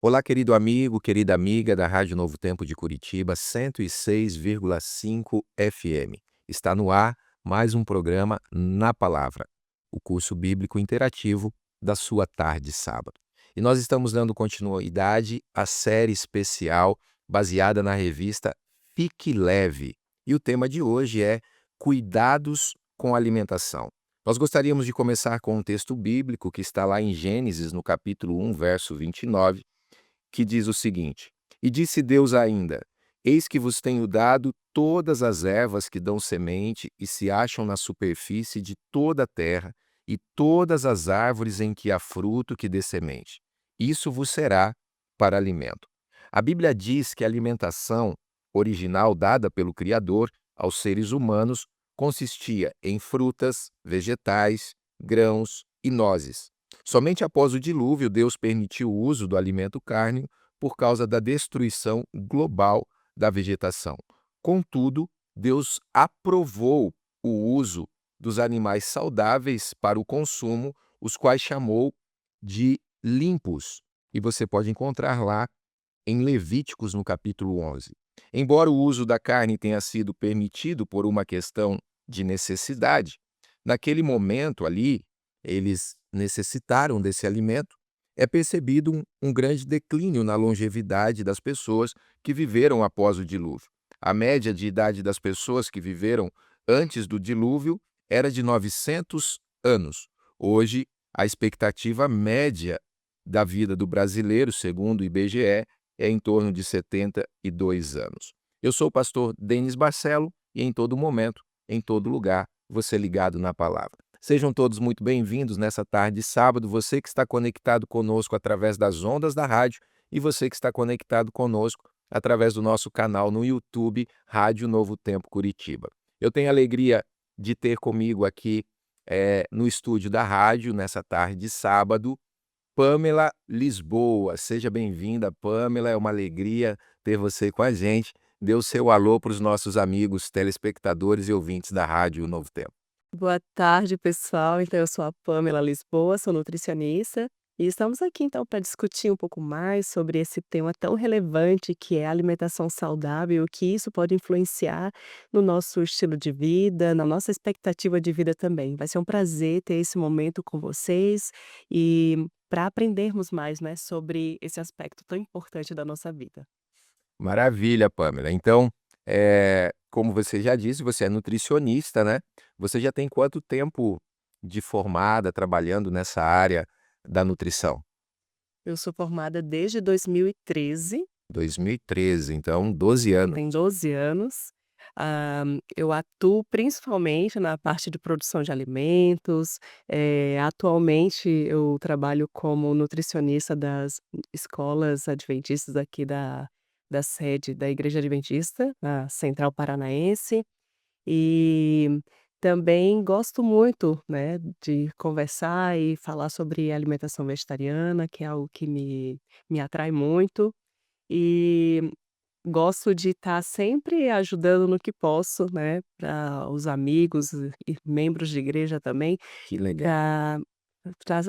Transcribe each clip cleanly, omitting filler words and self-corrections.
Olá, querido amigo, querida amiga da Rádio Novo Tempo de Curitiba, 106,5 FM. Está no ar mais um programa Na Palavra, o curso bíblico interativo da sua tarde sábado. E nós estamos dando continuidade à série especial baseada na revista Fique Leve. E o tema de hoje é Cuidados com a Alimentação. Nós gostaríamos de começar com um texto bíblico que está lá em Gênesis, no capítulo 1, verso 29, que diz o seguinte: E disse Deus ainda: Eis que vos tenho dado todas as ervas que dão semente e se acham na superfície de toda a terra, e todas as árvores em que há fruto que dê semente. Isso vos será para alimento. A Bíblia diz que a alimentação original dada pelo Criador aos seres humanos consistia em frutas, vegetais, grãos e nozes. Somente após o dilúvio, Deus permitiu o uso do alimento cárneo por causa da destruição global da vegetação. Contudo, Deus aprovou o uso dos animais saudáveis para o consumo, os quais chamou de limpos. E você pode encontrar lá em Levíticos, no capítulo 11. Embora o uso da carne tenha sido permitido por uma questão de necessidade, naquele momento ali, eles necessitaram desse alimento, é percebido um grande declínio na longevidade das pessoas que viveram após o dilúvio. A média de idade das pessoas que viveram antes do dilúvio era de 900 anos. Hoje, a expectativa média da vida do brasileiro, segundo o IBGE, é em torno de 72 anos. Eu sou o pastor Denis Barcelo e em todo momento, em todo lugar, você ligado na palavra. Sejam todos muito bem-vindos nessa tarde de sábado, você que está conectado conosco através das ondas da rádio e você que está conectado conosco através do nosso canal no YouTube, Rádio Novo Tempo Curitiba. Eu tenho a alegria de ter comigo aqui no estúdio da rádio, nessa tarde de sábado, Pamela Lisboa. Seja bem-vinda, Pamela. É uma alegria ter você com a gente. Dê o seu alô para os nossos amigos telespectadores e ouvintes da Rádio Novo Tempo. Boa tarde, pessoal. Então, eu sou a Pamela Lisboa, sou nutricionista e estamos aqui então para discutir um pouco mais sobre esse tema tão relevante que é a alimentação saudável e o que isso pode influenciar no nosso estilo de vida, na nossa expectativa de vida também. Vai ser um prazer ter esse momento com vocês e para aprendermos mais, né, sobre esse aspecto tão importante da nossa vida. Maravilha, Pamela. Então, como você já disse, você é nutricionista, né? Você já tem quanto tempo de formada trabalhando nessa área da nutrição? Eu sou formada desde 2013. 2013, então 12 anos. Tem 12 anos. Eu atuo principalmente na parte de produção de alimentos. Atualmente eu trabalho como nutricionista das escolas adventistas aqui da sede da Igreja Adventista, na Central Paranaense. E também gosto muito, né, de conversar e falar sobre alimentação vegetariana, que é algo que me atrai muito. E gosto de estar sempre ajudando no que posso, né, para os amigos e membros de igreja também, Que legal.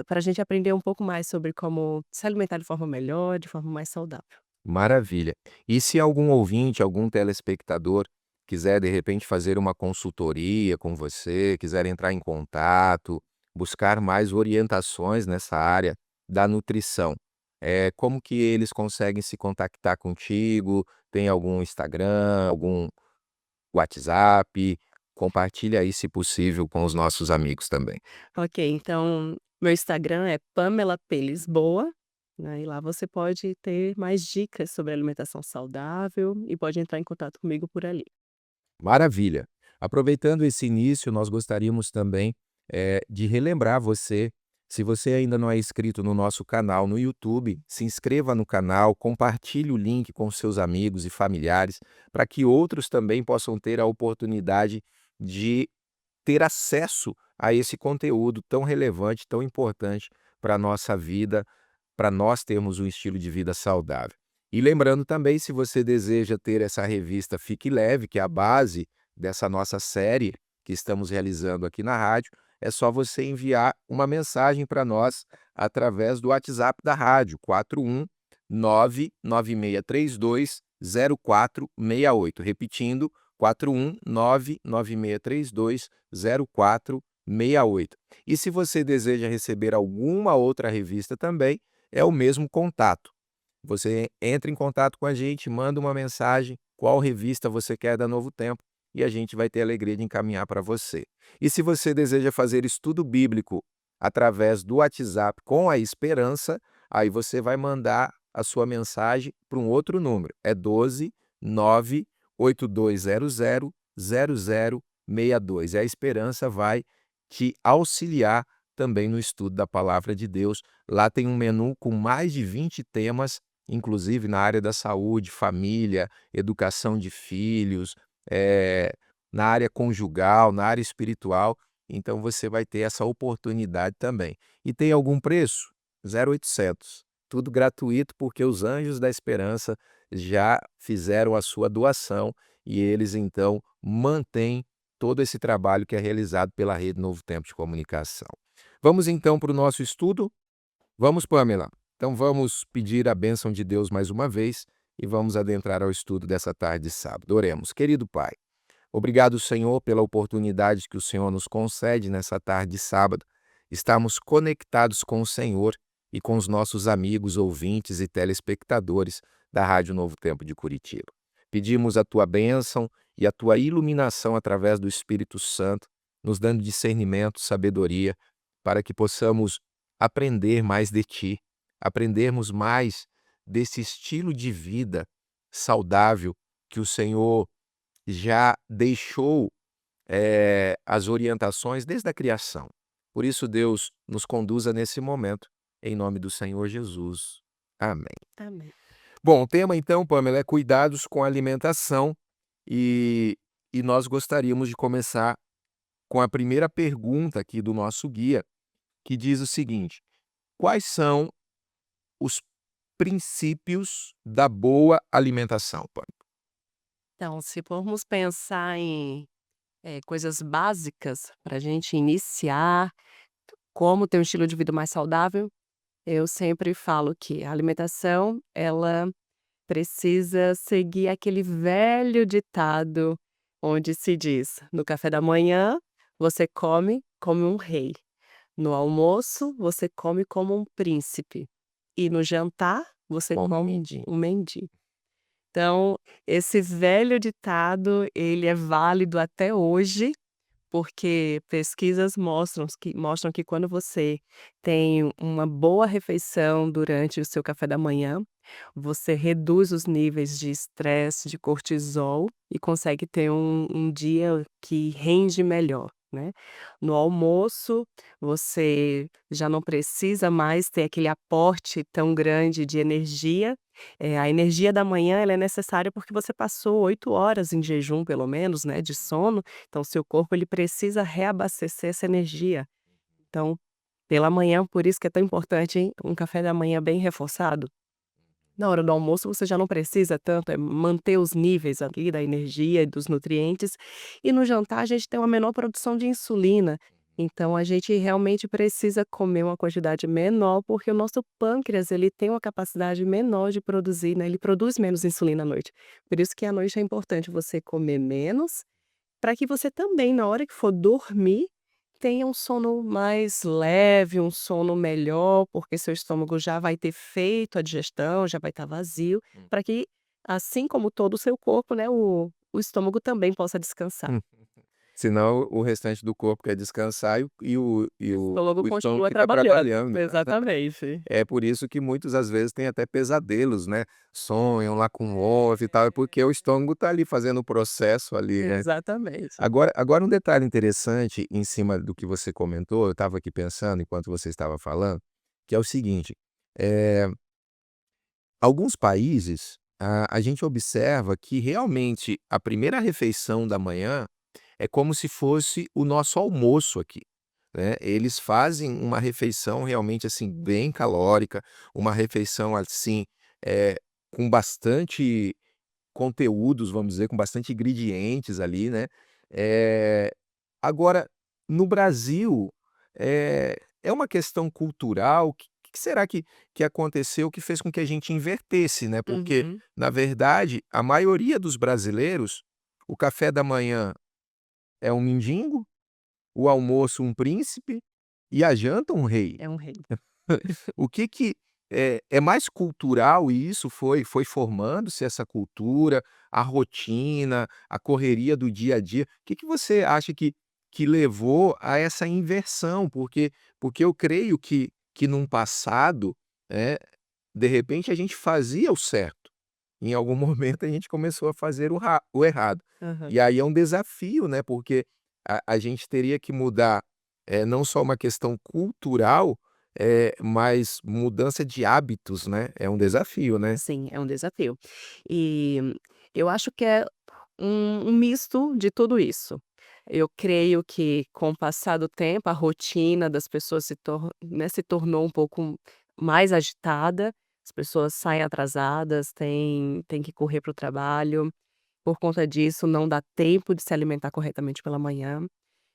para a gente aprender um pouco mais sobre como se alimentar de forma melhor, de forma mais saudável. Maravilha. E se algum ouvinte, algum telespectador quiser de repente fazer uma consultoria com você, quiser entrar em contato, buscar mais orientações nessa área da nutrição, como que eles conseguem se contactar contigo? Tem algum Instagram, algum WhatsApp? Compartilha aí, se possível, com os nossos amigos também. Ok, então meu Instagram é Pamela P Lisboa, né, e lá você pode ter mais dicas sobre alimentação saudável e pode entrar em contato comigo por ali. Maravilha. Aproveitando esse início, nós gostaríamos também, de relembrar você, se você ainda não é inscrito no nosso canal no YouTube, se inscreva no canal, compartilhe o link com seus amigos e familiares, para que outros também possam ter a oportunidade de ter acesso a esse conteúdo tão relevante, tão importante para a nossa vida, para nós termos um estilo de vida saudável. E lembrando também, se você deseja ter essa revista Fique Leve, que é a base dessa nossa série que estamos realizando aqui na rádio, é só você enviar uma mensagem para nós através do WhatsApp da rádio, 996320468. Repetindo, 41996320468. E se você deseja receber alguma outra revista também, é o mesmo contato. Você entra em contato com a gente, manda uma mensagem, qual revista você quer da Novo Tempo, e a gente vai ter a alegria de encaminhar para você. E se você deseja fazer estudo bíblico através do WhatsApp com a Esperança, aí você vai mandar a sua mensagem para um outro número. É 12 98200 0062. E a Esperança vai te auxiliar também no estudo da Palavra de Deus. Lá tem um menu com mais de 20 temas, inclusive na área da saúde, família, educação de filhos, na área conjugal, na área espiritual. Então você vai ter essa oportunidade também. E tem algum preço? 0800. Tudo gratuito, porque os Anjos da Esperança já fizeram a sua doação e eles então mantêm todo esse trabalho que é realizado pela Rede Novo Tempo de Comunicação. Vamos então para o nosso estudo? Vamos, Pamela? Então vamos pedir a bênção de Deus mais uma vez e vamos adentrar ao estudo dessa tarde de sábado. Oremos. Querido Pai, obrigado, Senhor, pela oportunidade que o Senhor nos concede nessa tarde de sábado. Estamos conectados com o Senhor e com os nossos amigos, ouvintes e telespectadores da Rádio Novo Tempo de Curitiba. Pedimos a tua bênção e a tua iluminação através do Espírito Santo, nos dando discernimento, sabedoria, para que possamos aprender mais de ti, aprendermos mais desse estilo de vida saudável que o Senhor já deixou as orientações desde a criação. Por isso, Deus nos conduza nesse momento, em nome do Senhor Jesus. Amém. Amém. Bom, o tema então, Pamela, é cuidados com a alimentação e, e nós gostaríamos de começar com a primeira pergunta aqui do nosso guia, que diz o seguinte: quais são os princípios da boa alimentação, Pamela? Então, se formos pensar em, coisas básicas para a gente iniciar, como ter um estilo de vida mais saudável, eu sempre falo que a alimentação, ela precisa seguir aquele velho ditado onde se diz: "No café da manhã, você come como um rei. No almoço, você come como um príncipe. E no jantar, você Bom, come entendi. um mendigo". Então, esse velho ditado, ele é válido até hoje, porque pesquisas mostram que quando você tem uma boa refeição durante o seu café da manhã, você reduz os níveis de estresse, de cortisol e consegue ter um dia que rende melhor, né. No almoço, você já não precisa mais ter aquele aporte tão grande de energia. A energia da manhã ela é necessária porque você passou 8 horas em jejum pelo menos, né, de sono, então seu corpo ele precisa reabastecer essa energia. Então, pela manhã, por isso que é tão importante um café da manhã bem reforçado. Na hora do almoço você já não precisa tanto, manter os níveis ali da energia e dos nutrientes, e no jantar a gente tem uma menor produção de insulina, então a gente realmente precisa comer uma quantidade menor, porque o nosso pâncreas ele tem uma capacidade menor de produzir, né, ele produz menos insulina à noite. Por isso que à noite é importante você comer menos, para que você também na hora que for dormir, tenha um sono mais leve, um sono melhor, porque seu estômago já vai ter feito a digestão, já vai estar vazio, para que, assim como todo o seu corpo, né, o estômago também possa descansar. Hum. Senão o restante do corpo quer descansar O estômago o estômago continua fica trabalhando. trabalhando. Exatamente. É por isso que muitos, às vezes, têm até pesadelos, né, sonham lá com ovo e tal, é porque o estômago está ali fazendo o processo ali, né. Exatamente. Agora um detalhe interessante em cima do que você comentou, eu estava aqui pensando enquanto você estava falando, que é o seguinte, eh, alguns países, a gente observa que realmente a primeira refeição da manhã é como se fosse o nosso almoço aqui, né. Eles fazem uma refeição realmente, assim, bem calórica, uma refeição, assim, eh, com bastante conteúdos, vamos dizer, com bastante ingredientes ali, né. Eh, Agora, no Brasil, é uma questão cultural que será que aconteceu que fez com que a gente invertesse, né? Porque, Uhum. na verdade, a maioria dos brasileiros, o café da manhã é um mendigo, o almoço um príncipe e a janta um rei. É um rei. O que é mais cultural e isso foi formando-se essa cultura, a rotina, a correria do dia a dia. O que você acha que levou a essa inversão? Porque eu creio que num passado, de repente a gente fazia o certo, em algum momento a gente começou a fazer o errado. Aham. E aí é um desafio, né, porque a gente teria que mudar, não só uma questão cultural, mas mudança de hábitos, né, é um desafio, né. Sim, é um desafio. E eu acho que é um misto de tudo isso. Eu creio que com o passar do tempo, a rotina das pessoas se tornou um pouco mais agitada, as pessoas saem atrasadas, têm que correr para o trabalho, por conta disso não dá tempo de se alimentar corretamente pela manhã.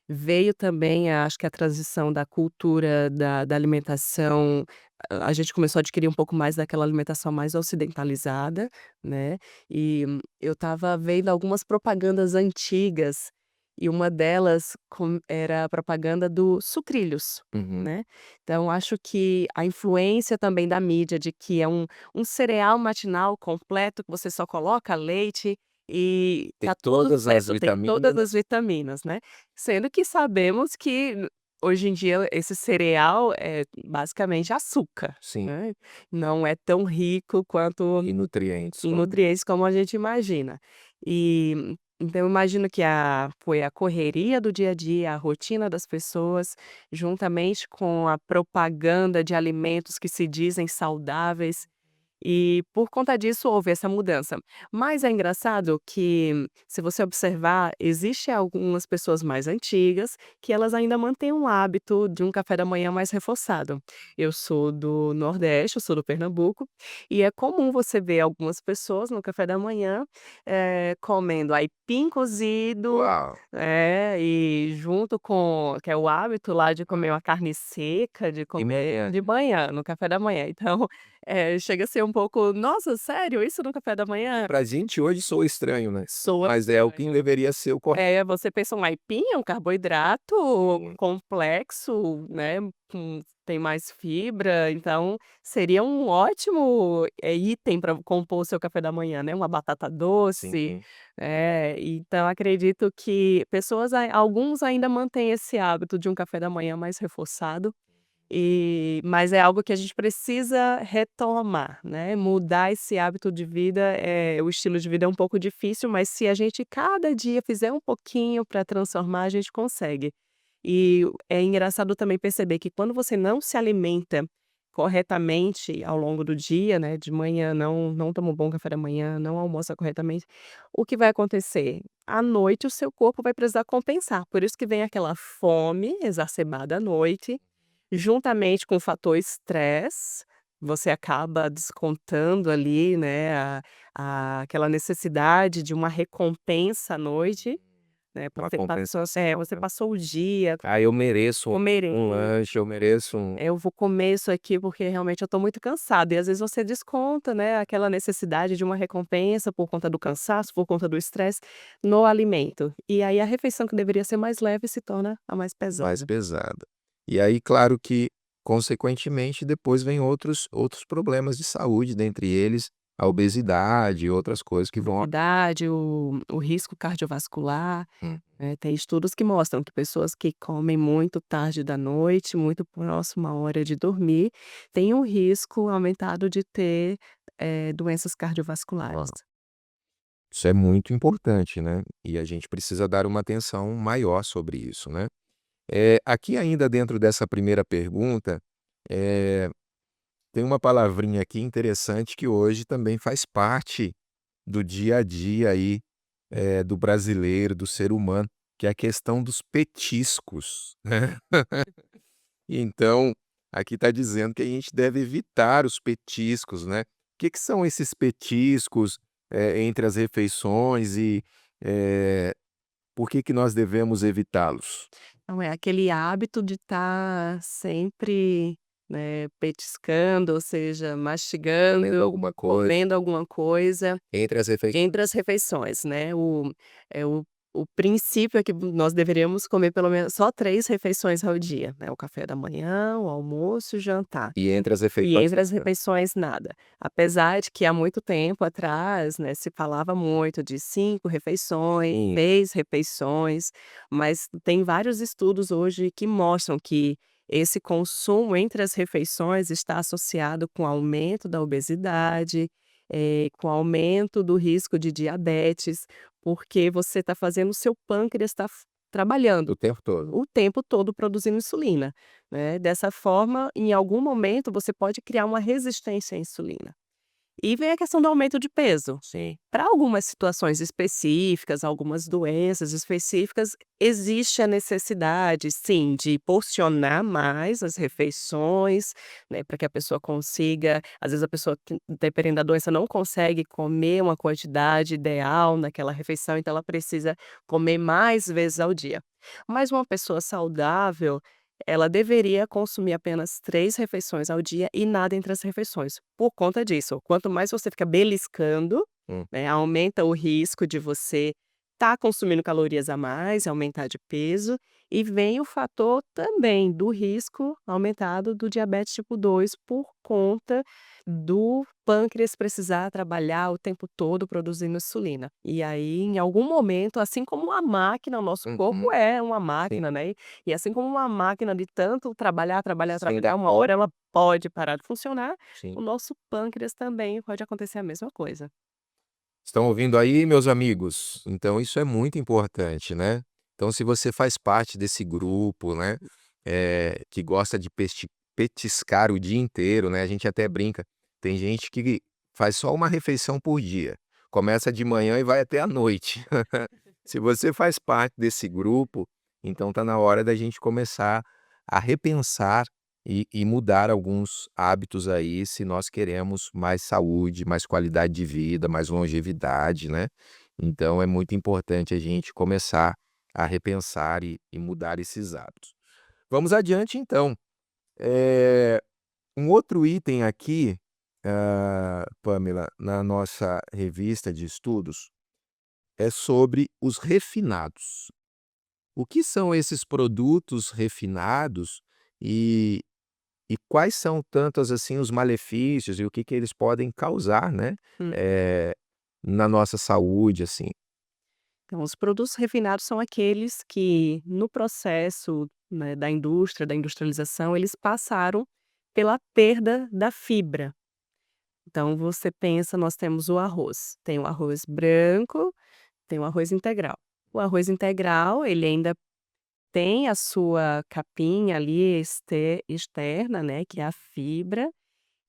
Veio também, acho que a transição da cultura da alimentação, a gente começou a adquirir um pouco mais daquela alimentação mais ocidentalizada, né, e eu estava vendo algumas propagandas antigas, e uma delas era a propaganda do sucrilhos, Uhum. né. Então acho que a influência também da mídia de que é um cereal matinal completo que você só coloca leite e Ter tá tudo todas as certo, tem todas vitaminas. as vitaminas, né. Sendo que sabemos que hoje em dia esse cereal é basicamente açúcar, Sim, né, não é tão rico quanto e nutrientes em como nutrientes como a gente imagina. Então eu imagino que foi a correria do dia a dia, a rotina das pessoas, juntamente com a propaganda de alimentos que se dizem saudáveis, e por conta disso houve essa mudança. Mas é engraçado que, se você observar, existe algumas pessoas mais antigas que elas ainda mantêm um hábito de um café da manhã mais reforçado. Eu sou do Nordeste, eu sou do Pernambuco, e é comum você ver algumas pessoas no café da manhã, comendo aipim cozido, uau! e junto com que é o hábito lá de comer uma carne seca, de De comer manhã. de manhã, no café da manhã. Então chega a ser um pouco: "Nossa, sério? Isso no café da manhã?" Pra gente hoje soa estranho, né, Soa mas é o que estranho. deveria ser o correto. Você pensa um aipim, é um carboidrato complexo, né, tem mais fibra, então seria um ótimo, item para compor o seu café da manhã, né, uma batata doce, Sim. então acredito que alguns ainda mantêm esse hábito de um café da manhã mais reforçado. Mas é algo que a gente precisa retomar, né, mudar esse hábito de vida, o estilo de vida é um pouco difícil, mas se a gente cada dia fizer um pouquinho para transformar, a gente consegue. E é engraçado também perceber que quando você não se alimenta corretamente ao longo do dia, né, de manhã não toma um bom café da manhã, não almoça corretamente, o que vai acontecer? À noite o seu corpo vai precisar compensar, por isso que vem aquela fome exacerbada à noite. Juntamente com o fator estresse, você acaba descontando ali, né, aquela necessidade de uma recompensa à noite, né, Uma você compensação. passou o dia, Ah, eu mereço um comerei, lanche, eu mereço um eu vou comer isso aqui porque realmente eu estou muito cansado, e às vezes você desconta, né, aquela necessidade de uma recompensa por conta do cansaço, por conta do estresse, no alimento. E aí a refeição que deveria ser mais leve se torna a mais mais pesada. pesada. E aí, claro que, consequentemente, depois vem outros problemas de saúde, dentre eles a obesidade e outras coisas que vão. Obesidade, o risco cardiovascular, Hum. tem estudos que mostram que pessoas que comem muito tarde da noite, muito próximo à hora de dormir, têm um risco aumentado de ter, doenças cardiovasculares. Isso é muito importante, né, e a gente precisa dar uma atenção maior sobre isso, né. Aqui ainda dentro dessa primeira pergunta, eh, tem uma palavrinha aqui interessante que hoje também faz parte do dia a dia aí, do brasileiro, do ser humano, que é a questão dos petiscos, né. Então, aqui está dizendo que a gente deve evitar os petiscos, né. O que são esses petiscos, entre as refeições e, eh, por que nós devemos evitá-los? Então é aquele hábito de estar sempre, né, petiscando, ou seja, mastigando, Comendo alguma coisa comendo alguma coisa entre as refeições. entre as refeições, né. O princípio é que nós deveríamos comer pelo menos só 3 refeições ao dia, né, o café da manhã, o almoço e o jantar. E entre as E refeições entre as refeições nada. Apesar de que há muito tempo atrás, né, se falava muito de 5 refeições, sim, 6 refeições, mas tem vários estudos hoje que mostram que esse consumo entre as refeições está associado com aumento da obesidade, com aumento do risco de diabetes, porque você está fazendo o seu pâncreas está trabalhando o tempo todo. o tempo todo produzindo insulina, né. Dessa forma, em algum momento, você pode criar uma resistência à insulina. E vem a questão do aumento de peso. Sim. Para algumas situações específicas, algumas doenças específicas, existe a necessidade, sim, de porcionar mais as refeições, né, para que a pessoa consiga às vezes a pessoa dependendo da doença, não consegue comer uma quantidade ideal naquela refeição, então ela precisa comer mais vezes ao dia. Mas uma pessoa saudável, ela deveria consumir apenas 3 refeições ao dia e nada entre as refeições. Por conta disso, quanto mais você fica beliscando, Hum. né, aumenta o risco de você estar consumindo calorias a mais, aumentar de peso, e vem o fator também do risco aumentado do diabetes tipo 2 por conta do pâncreas precisar trabalhar o tempo todo produzindo insulina. E aí, em algum momento, assim como uma máquina, o nosso corpo Uhum. é uma Sim, máquina, né, e assim como uma máquina de tanto trabalhar, trabalhar, sem trabalhar, dar uma hora ela pode parar de funcionar, sim. o nosso pâncreas também pode acontecer a mesma coisa. Estão ouvindo aí, meus amigos? Então isso é muito importante, né. Então se você faz parte desse grupo, né, que gosta de petiscar o dia inteiro, né, a gente até brinca, tem gente que faz só uma refeição por dia, começa de manhã e vai até à noite. Se você faz parte desse grupo, então tá na hora da gente começar a repensar e mudar alguns hábitos aí, se nós queremos mais saúde, mais qualidade de vida, mais longevidade, né. Então é muito importante a gente começar a repensar e mudar esses hábitos. Vamos adiante então. Eh, um outro item aqui, Pamela, na nossa revista de estudos, é sobre os refinados. O que são esses produtos refinados e quais são tantos, assim, os malefícios e o que que eles podem causar, né, Hum. eh, na nossa saúde, assim? Então, os produtos refinados são aqueles que, no processo, né, da indústria, da industrialização, eles passaram pela perda da fibra. Então, você pensa, nós temos o arroz. Tem o arroz branco, tem o arroz integral. O arroz integral, ele ainda tem a sua capinha ali externa, né, que é a fibra.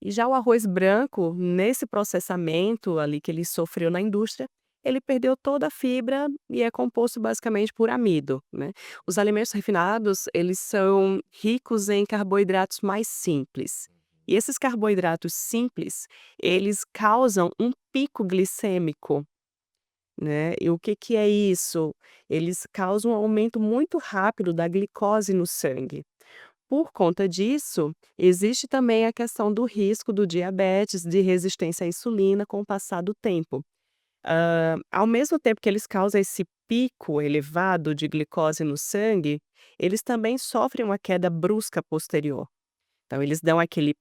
E já o arroz branco, nesse processamento ali que ele sofreu na indústria, ele perdeu toda a fibra e é composto basicamente por amido, né. Os alimentos refinados, eles são ricos em carboidratos mais simples. E esses carboidratos simples, eles causam um pico glicêmico, né. E o que que é isso? Eles causam um aumento muito rápido da glicose no sangue. Por conta disso, existe também a questão do risco do diabetes, de resistência à insulina com o passar do tempo. Ao mesmo tempo que eles causam esse pico elevado de glicose no sangue, eles também sofrem uma queda brusca posterior. Então, eles dão aquele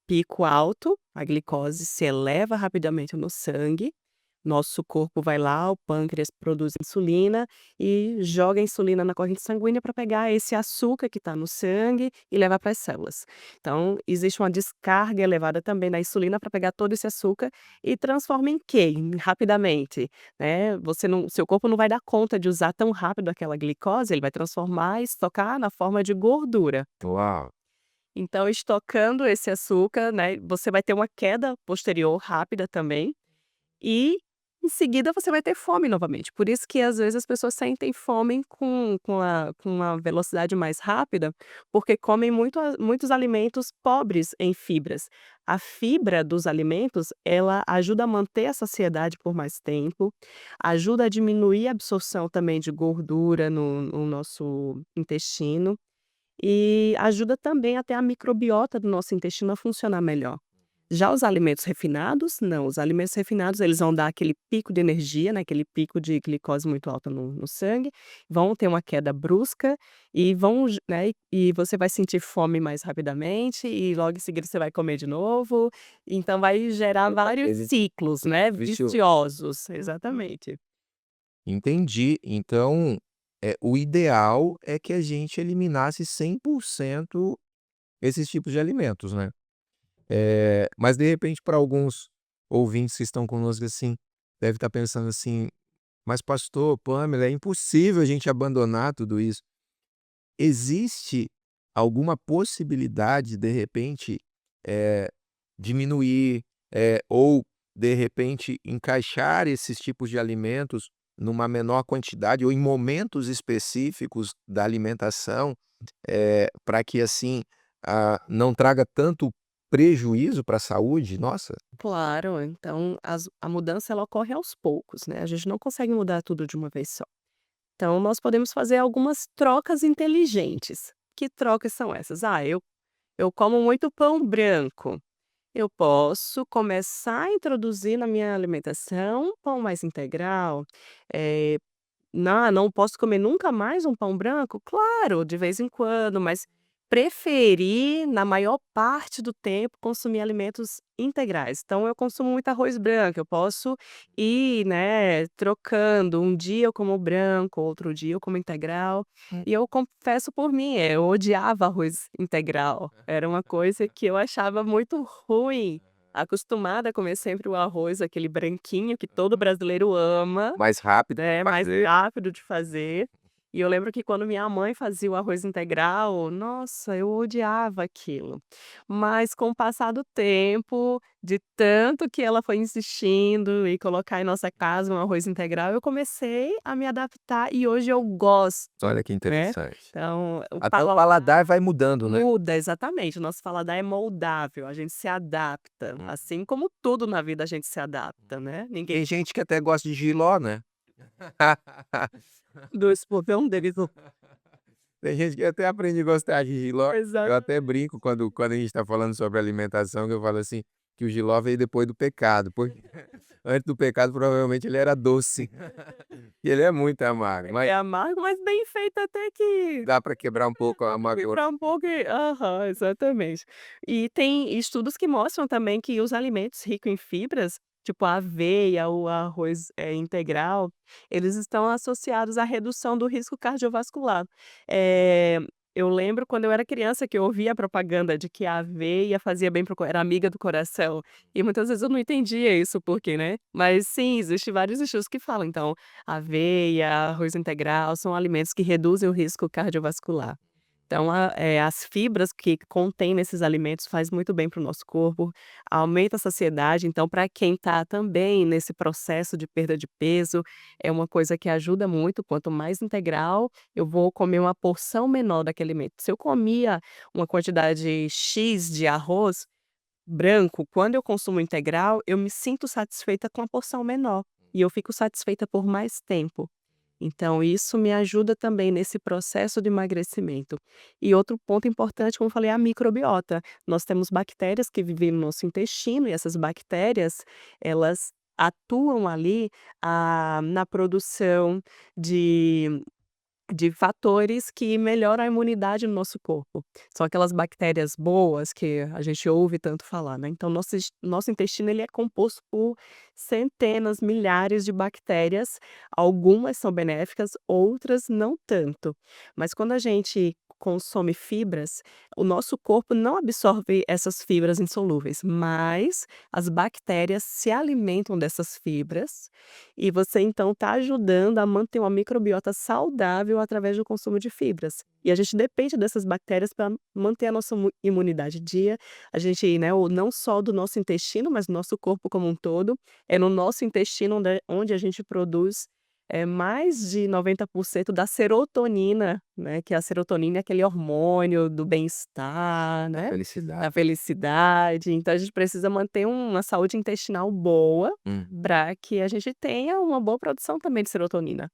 pico alto, a glicose se eleva rapidamente no sangue, nosso corpo vai lá, o pâncreas produz insulina e joga a insulina na corrente sanguínea para pegar esse açúcar que está no sangue e levar para as células. Então, existe uma descarga elevada também da insulina para pegar todo esse açúcar e transforma em quê? Rapidamente, né? Você não, seu corpo não vai dar conta de usar tão rápido aquela glicose, ele vai transformar e estocar na forma de gordura. Uau! Então, estocando esse açúcar, né, você vai ter uma queda posterior rápida também, e em seguida você vai ter fome novamente. Por isso que às vezes as pessoas sentem fome com uma velocidade mais rápida, porque comem muitos alimentos pobres em fibras. A fibra dos alimentos, ela ajuda a manter a saciedade por mais tempo, ajuda a diminuir a absorção também de gordura no nosso intestino. e ajuda também até a microbiota do nosso intestino a funcionar melhor. Já os alimentos refinados, não. Os alimentos refinados, eles vão dar aquele pico de energia, né, aquele pico de glicose muito alta no sangue, vão ter uma queda brusca e vão né, e você vai sentir fome mais rapidamente e logo em seguida você vai comer de novo, então vai gerar vários Ele ciclos, né, vício. viciosos. Exatamente. Entendi. Então, o ideal é que a gente eliminasse 100% esses tipos de alimentos, né. Mas de repente para alguns ouvintes que estão conosco, assim, deve estar pensando assim: "Mas pastor, Pamela, é impossível a gente abandonar tudo isso". Existe alguma possibilidade, de repente, eh, diminuir, ou de repente encaixar esses tipos de alimentos numa menor quantidade ou em momentos específicos da alimentação, para que assim, não traga tanto prejuízo para a saúde nossa? Claro, então a mudança ela ocorre aos poucos, né, a gente não consegue mudar tudo de uma vez só. Então nós podemos fazer algumas trocas inteligentes. Que trocas são essas? Eu como muito pão branco. Eu posso começar a introduzir na minha alimentação pão mais integral, eh, não posso comer nunca mais um pão branco? Claro, de vez em quando, mas preferir, na maior parte do tempo, consumir alimentos integrais. Então eu consumo muito arroz branco, eu posso ir, né, trocando, um dia eu como branco, outro dia eu como integral, e eu confesso por mim, eu odiava arroz integral, era uma coisa que eu achava muito ruim, acostumada a comer sempre o arroz, aquele branquinho que todo brasileiro ama. Mais rápido de É, mais fazer. rápido de fazer. E eu lembro que quando minha mãe fazia o arroz integral, nossa, eu odiava aquilo. Mas com o passar do tempo, de tanto que ela foi insistindo em colocar em nossa casa um arroz integral, eu comecei a me adaptar e hoje eu gosto, Olha que né. interessante. Então, o Até o paladar vai mudando, né? muda, exatamente, o nosso paladar é moldável, a gente se adapta, assim como tudo na vida a gente se adapta, né. Ninguém Tem gente que até gosta de jiló, né? dois povão deles Tem gente que até aprende a gostar de jiló. Eu até exatamente. brinco quando a gente está falando sobre alimentação, que eu falo assim, que o jiló veio depois do pecado, porque antes do pecado provavelmente ele era doce, e ele é muito amargo, mas É amargo, mas bem feito até que dá para quebrar um pouco a amargura. pra um pouco aham, exatamente. E tem estudos que mostram também que os alimentos ricos em fibras, tipo a aveia, o arroz, integral, eles estão associados à redução do risco cardiovascular. Eh, eu lembro quando eu era criança que eu ouvia a propaganda de que a aveia fazia bem para o era amiga do coração, e muitas vezes eu não entendia isso por quê, né. Mas sim, existe vários estudos que falam, então aveia, arroz integral, são alimentos que reduzem o risco cardiovascular. Então, as fibras que contém nesses alimentos faz muito bem para o nosso corpo, aumenta a saciedade, então para quem está também nesse processo de perda de peso, é uma coisa que ajuda muito, quanto mais integral, eu vou comer uma porção menor daquele alimento. Se eu comia uma quantidade X de arroz branco, quando eu consumo integral, eu me sinto satisfeita com a porção menor, e eu fico satisfeita por mais tempo. Então isso me ajuda também nesse processo de emagrecimento. E outro ponto importante, como eu falei, é a microbiota. Nós temos bactérias que vivem no nosso intestino e essas bactérias, elas atuam ali, na produção de fatores que melhoram a imunidade no nosso corpo. São aquelas bactérias boas que a gente ouve tanto falar, né. Então nosso intestino ele é composto por centenas, milhares de bactérias, algumas são benéficas, outras não tanto. Mas quando a gente consome fibras, o nosso corpo não absorve essas fibras insolúveis, mas as bactérias se alimentam dessas fibras e você então está ajudando a manter uma microbiota saudável através do consumo de fibras. E a gente depende dessas bactérias para manter a nossa imunidade em dia. A gente, né, não só do nosso intestino, mas do nosso corpo como um todo. É no nosso intestino onde a gente produz mais de 90% da serotonina, né? Que a serotonina é aquele hormônio do bem-estar, Da né? felicidade. Da felicidade. Então a gente precisa manter uma saúde intestinal boa Hum. para que a gente tenha uma boa produção também de serotonina.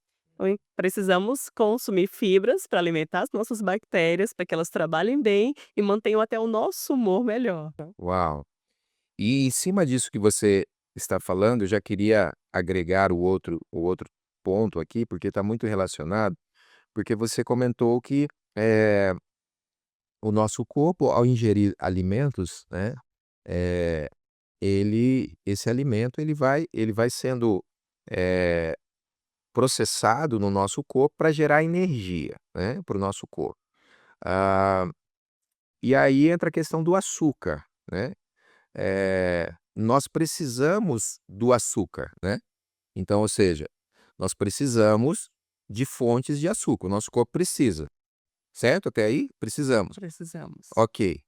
Precisamos consumir fibras para alimentar as nossas bactérias, para que elas trabalhem bem e mantenham até o nosso humor melhor. Uau! E em cima disso que você está falando, eu já queria agregar o outro ponto aqui, porque está muito relacionado, porque você comentou que, eh, o nosso corpo, ao ingerir alimentos, né, eh, esse alimento ele vai sendo, eh, processado no nosso corpo para gerar energia, né, para o nosso corpo. Ah, e aí entra a questão do açúcar, né. Nós precisamos do açúcar, né. Então, ou seja, nós precisamos de fontes de açúcar, o nosso corpo precisa, certo até aí? Precisamos. Precisamos. Ok.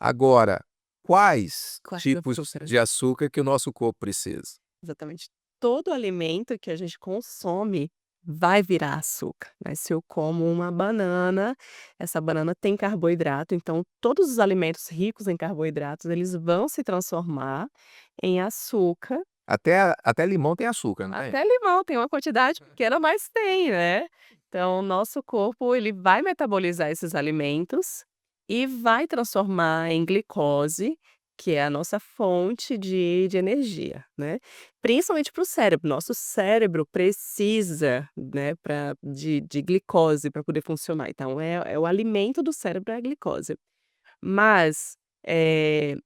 Agora, quais Quais tipos açúcares? de açúcar que o nosso corpo precisa? Exatamente. Todo alimento que a gente consome vai virar açúcar, né. Se eu como uma banana, essa banana tem carboidrato, então todos os alimentos ricos em carboidratos, eles vão se transformar em açúcar. Até limão tem açúcar, não tem? Até limão tem uma quantidade pequena, mas tem, né. Então o nosso corpo, ele vai metabolizar esses alimentos e vai transformar em glicose, que é a nossa fonte de energia, né. Principalmente para o cérebro, nosso cérebro precisa, né, de glicose para poder funcionar, então é o alimento do cérebro é a glicose. Mas, eh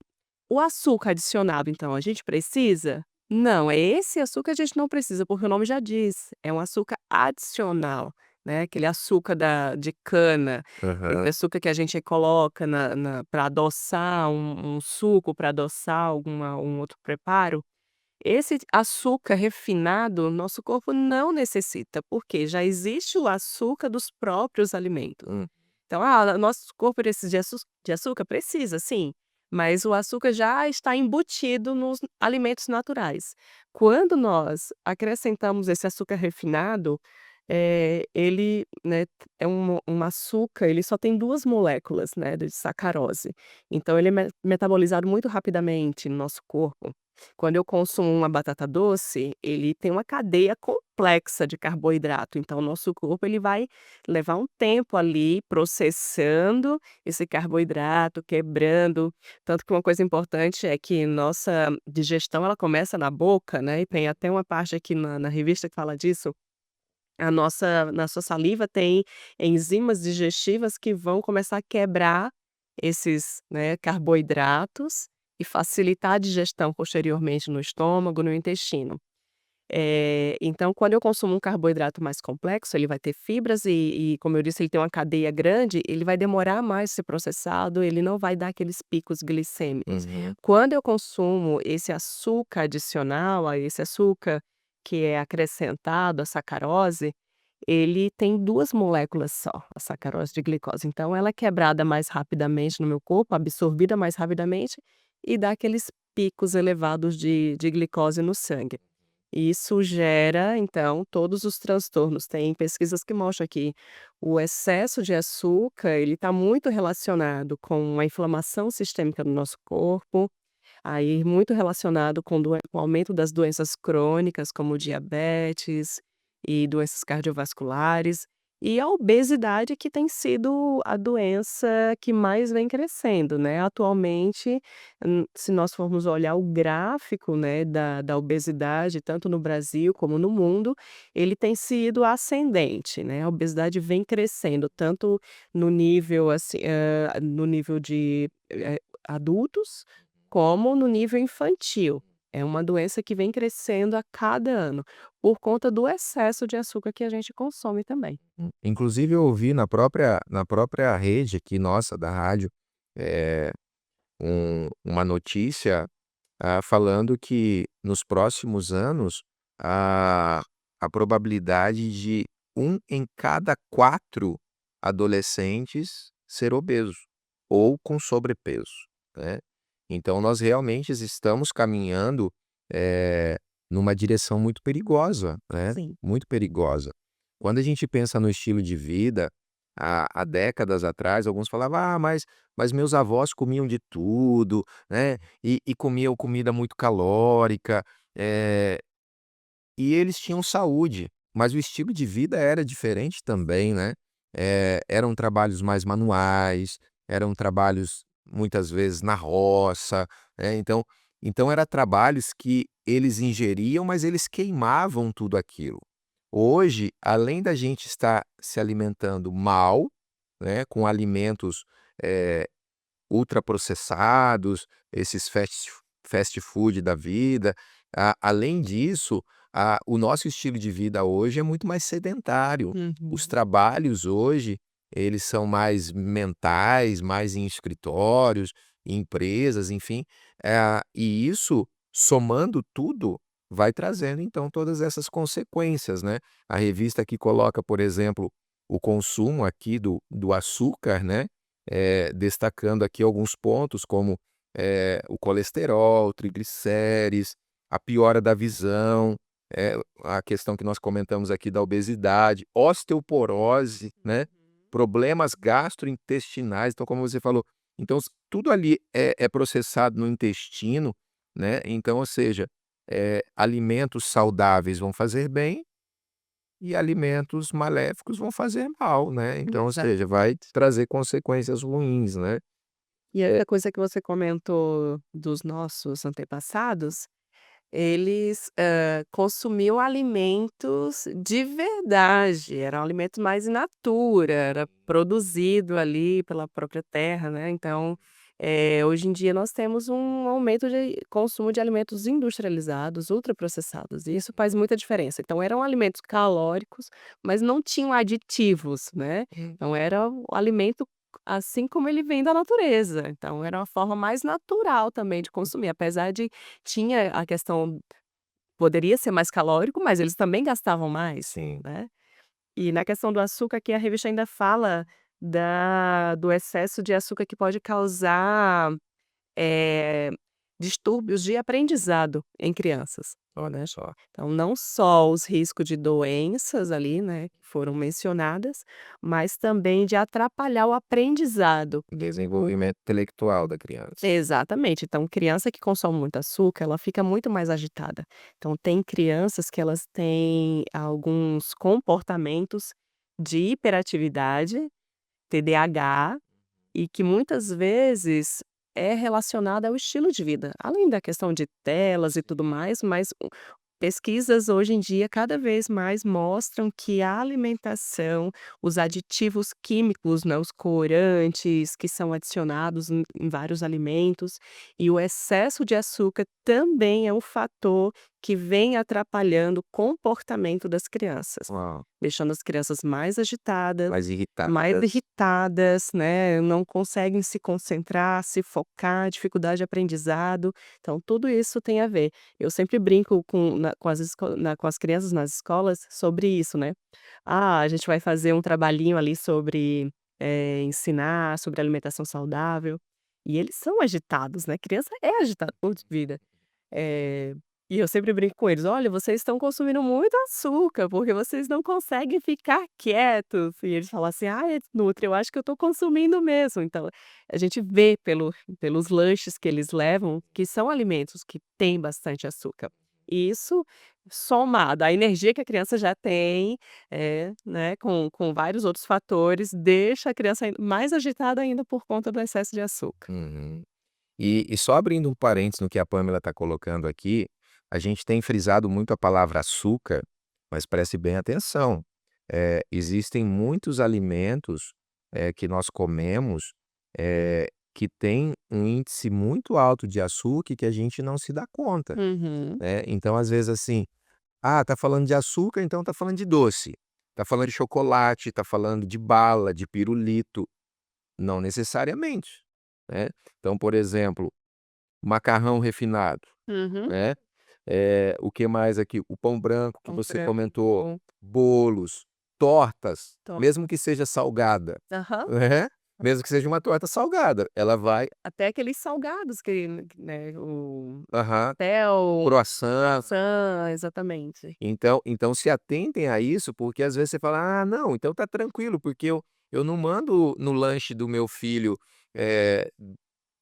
o açúcar adicionado, então, a gente precisa? Não, é esse açúcar a gente não precisa, porque o nome já diz, é um açúcar adicional, né, aquele açúcar de cana, Aham. esse açúcar que a gente coloca na pra adoçar um suco, para adoçar um outro preparo. Esse açúcar refinado, nosso corpo não necessita, porque já existe o açúcar dos próprios alimentos. Hum. Então, nosso corpo precisa de açúcar? Precisa, sim, mas o açúcar já está embutido nos alimentos naturais. Quando nós acrescentamos esse açúcar refinado, ele, né, é um açúcar, ele só tem 2 moléculas, né, de sacarose. Então ele é metabolizado muito rapidamente no nosso corpo. Quando eu consumo uma batata doce, ele tem uma cadeia complexa de carboidrato, então o nosso corpo ele vai levar um tempo ali processando esse carboidrato, quebrando. Tanto que uma coisa importante é que nossa digestão ela começa na boca, né, e tem até uma parte aqui na revista que fala disso. Na sua saliva tem enzimas digestivas que vão começar a quebrar esses, né, carboidratos e facilitar a digestão posteriormente no estômago, no intestino. Então quando eu consumo um carboidrato mais complexo, ele vai ter fibras e como eu disse, ele tem uma cadeia grande, ele vai demorar mais a ser processado, ele não vai dar aqueles picos glicêmicos. Uhum. Quando eu consumo esse açúcar adicional a esse açúcar que é acrescentado, a sacarose, ele tem 2 moléculas só, a sacarose de glicose, então ela é quebrada mais rapidamente no meu corpo, absorvida mais rapidamente e dá aqueles picos elevados de glicose no sangue. E isso gera, então, todos os transtornos. Tem pesquisas que mostram que o excesso de açúcar, ele está muito relacionado com a inflamação sistêmica do nosso corpo, aí muito relacionado com o aumento das doenças crônicas, como diabetes e doenças cardiovasculares, e a obesidade que tem sido a doença que mais vem crescendo, né. Atualmente, se nós formos olhar o gráfico, né, da obesidade, tanto no Brasil como no mundo, ele tem sido ascendente, né, a obesidade vem crescendo, tanto no nível, assim, no nível de, adultos, como no nível infantil. É uma doença que vem crescendo a cada ano, por conta do excesso de açúcar que a gente consome também. Inclusive eu ouvi na própria rede aqui nossa da rádio, eh, uma notícia, falando que nos próximos anos a a probabilidade de um em cada 4 adolescentes ser obeso ou com sobrepeso, né. Então nós realmente estamos caminhando, numa direção muito perigosa, né, Sim. muito perigosa. Quando a gente pensa no estilo de vida, há décadas atrás, alguns falavam: "Ah, mas meus avós comiam de tudo, né, e comiam comida muito calórica, e eles tinham saúde". mas o estilo de vida era diferente também, né. Eram trabalhos mais manuais, eram trabalhos muitas vezes na roça, né, então era trabalhos que eles ingeriam, mas eles queimavam tudo aquilo. Hoje, além da gente estar se alimentando mal, né, com alimentos, eh, ultraprocessados, esses fast food da vida. Além disso, o nosso estilo de vida hoje é muito mais sedentário. Os Uhum. trabalhos hoje, eles são mais mentais, mais em escritórios, em empresas, enfim, e isso, somando tudo, vai trazendo então todas essas consequências, né. A revista aqui coloca, por exemplo, o consumo aqui do açúcar, né, destacando aqui alguns pontos como, o colesterol, triglicérides, a piora da visão, a questão que nós comentamos aqui da obesidade, osteoporose, né, problemas gastrointestinais, então como você falou, então tudo ali é processado no intestino, né, então ou seja, alimentos saudáveis vão fazer bem e alimentos maléficos vão fazer mal, né, então ou seja, vai Exatamente. trazer consequências ruins, né. E aí a coisa que você comentou dos nossos antepassados, eles, consumiam alimentos de verdade, eram alimentos mais in natura, era produzido ali pela própria terra, né, então, hoje em dia nós temos um aumento de consumo de alimentos industrializados, ultraprocessados, e isso faz muita diferença. Então eram alimentos calóricos, mas não tinham aditivos, né, então era o alimento assim como ele vem da natureza, então era uma forma mais natural também de consumir, apesar de tinha a questão poderia ser mais calórico, mas eles também gastavam mais, Sim. né. E na questão do açúcar aqui a revista ainda fala do excesso de açúcar que pode causar, eh, distúrbios de aprendizado em crianças. Olha só. Então não só os riscos de doenças ali, né, que foram mencionadas, mas também de atrapalhar o aprendizado. Desenvolvimento intelectual da criança. Exatamente. Então, criança que consome muito açúcar, ela fica muito mais agitada. Então, tem crianças que elas têm alguns comportamentos de hiperatividade, TDAH, e que muitas vezes é relacionada ao estilo de vida. Além da questão de telas e tudo mais, mas pesquisas hoje em dia cada vez mais mostram que a alimentação, os aditivos químicos, né, os corantes que são adicionados em vários alimentos e o excesso de açúcar também é um fator que vem atrapalhando o comportamento das crianças, Uau, deixando as crianças mais agitadas, mais mais irritadas. irritadas, né, não conseguem se concentrar, se focar, dificuldade de aprendizado. Então tudo isso tem a ver. Eu sempre brinco com as crianças nas escolas sobre isso, né. "Ah, a gente vai fazer um trabalhinho ali sobre, ensinar sobre alimentação saudável", e eles são agitados, né, criança é agitador de vida. Eh, e eu sempre brinco com eles: "Olha, vocês estão consumindo muito açúcar, porque vocês não conseguem ficar quietos". E eles falam assim: "Ai, nutri, eu acho que eu estou consumindo mesmo". Então, a gente vê pelos lanches que eles levam, que são alimentos que têm bastante açúcar. E isso somado à energia que a criança já tem, né, com vários outros fatores, deixa a criança mais agitada ainda por conta do excesso de açúcar. Uhum. E só abrindo um parênteses no que a Pamela está colocando aqui, a gente tem frisado muito a palavra açúcar, mas preste bem atenção. Existem muitos alimentos, que nós comemos, que têm um índice muito alto de açúcar e que a gente não se dá conta, Uhum. né. Então, às vezes, assim, tá falando de açúcar, então tá falando de doce. Tá falando de chocolate, tá falando de bala, de pirulito. Não necessariamente, né. Então, por exemplo, macarrão refinado, Uhum. né, o que mais aqui? O pão branco que Pão você comentou, branco, bolos, tortas, to mesmo que seja salgada, aham. né, mesmo que seja uma torta salgada, ela vai Até aqueles salgados que, né, o aham, pastel, croissant. croissant, exatamente. Então se atentem a isso, porque às vezes você fala: "Ah, não, então tá tranquilo, porque eu não mando no lanche do meu filho, eh,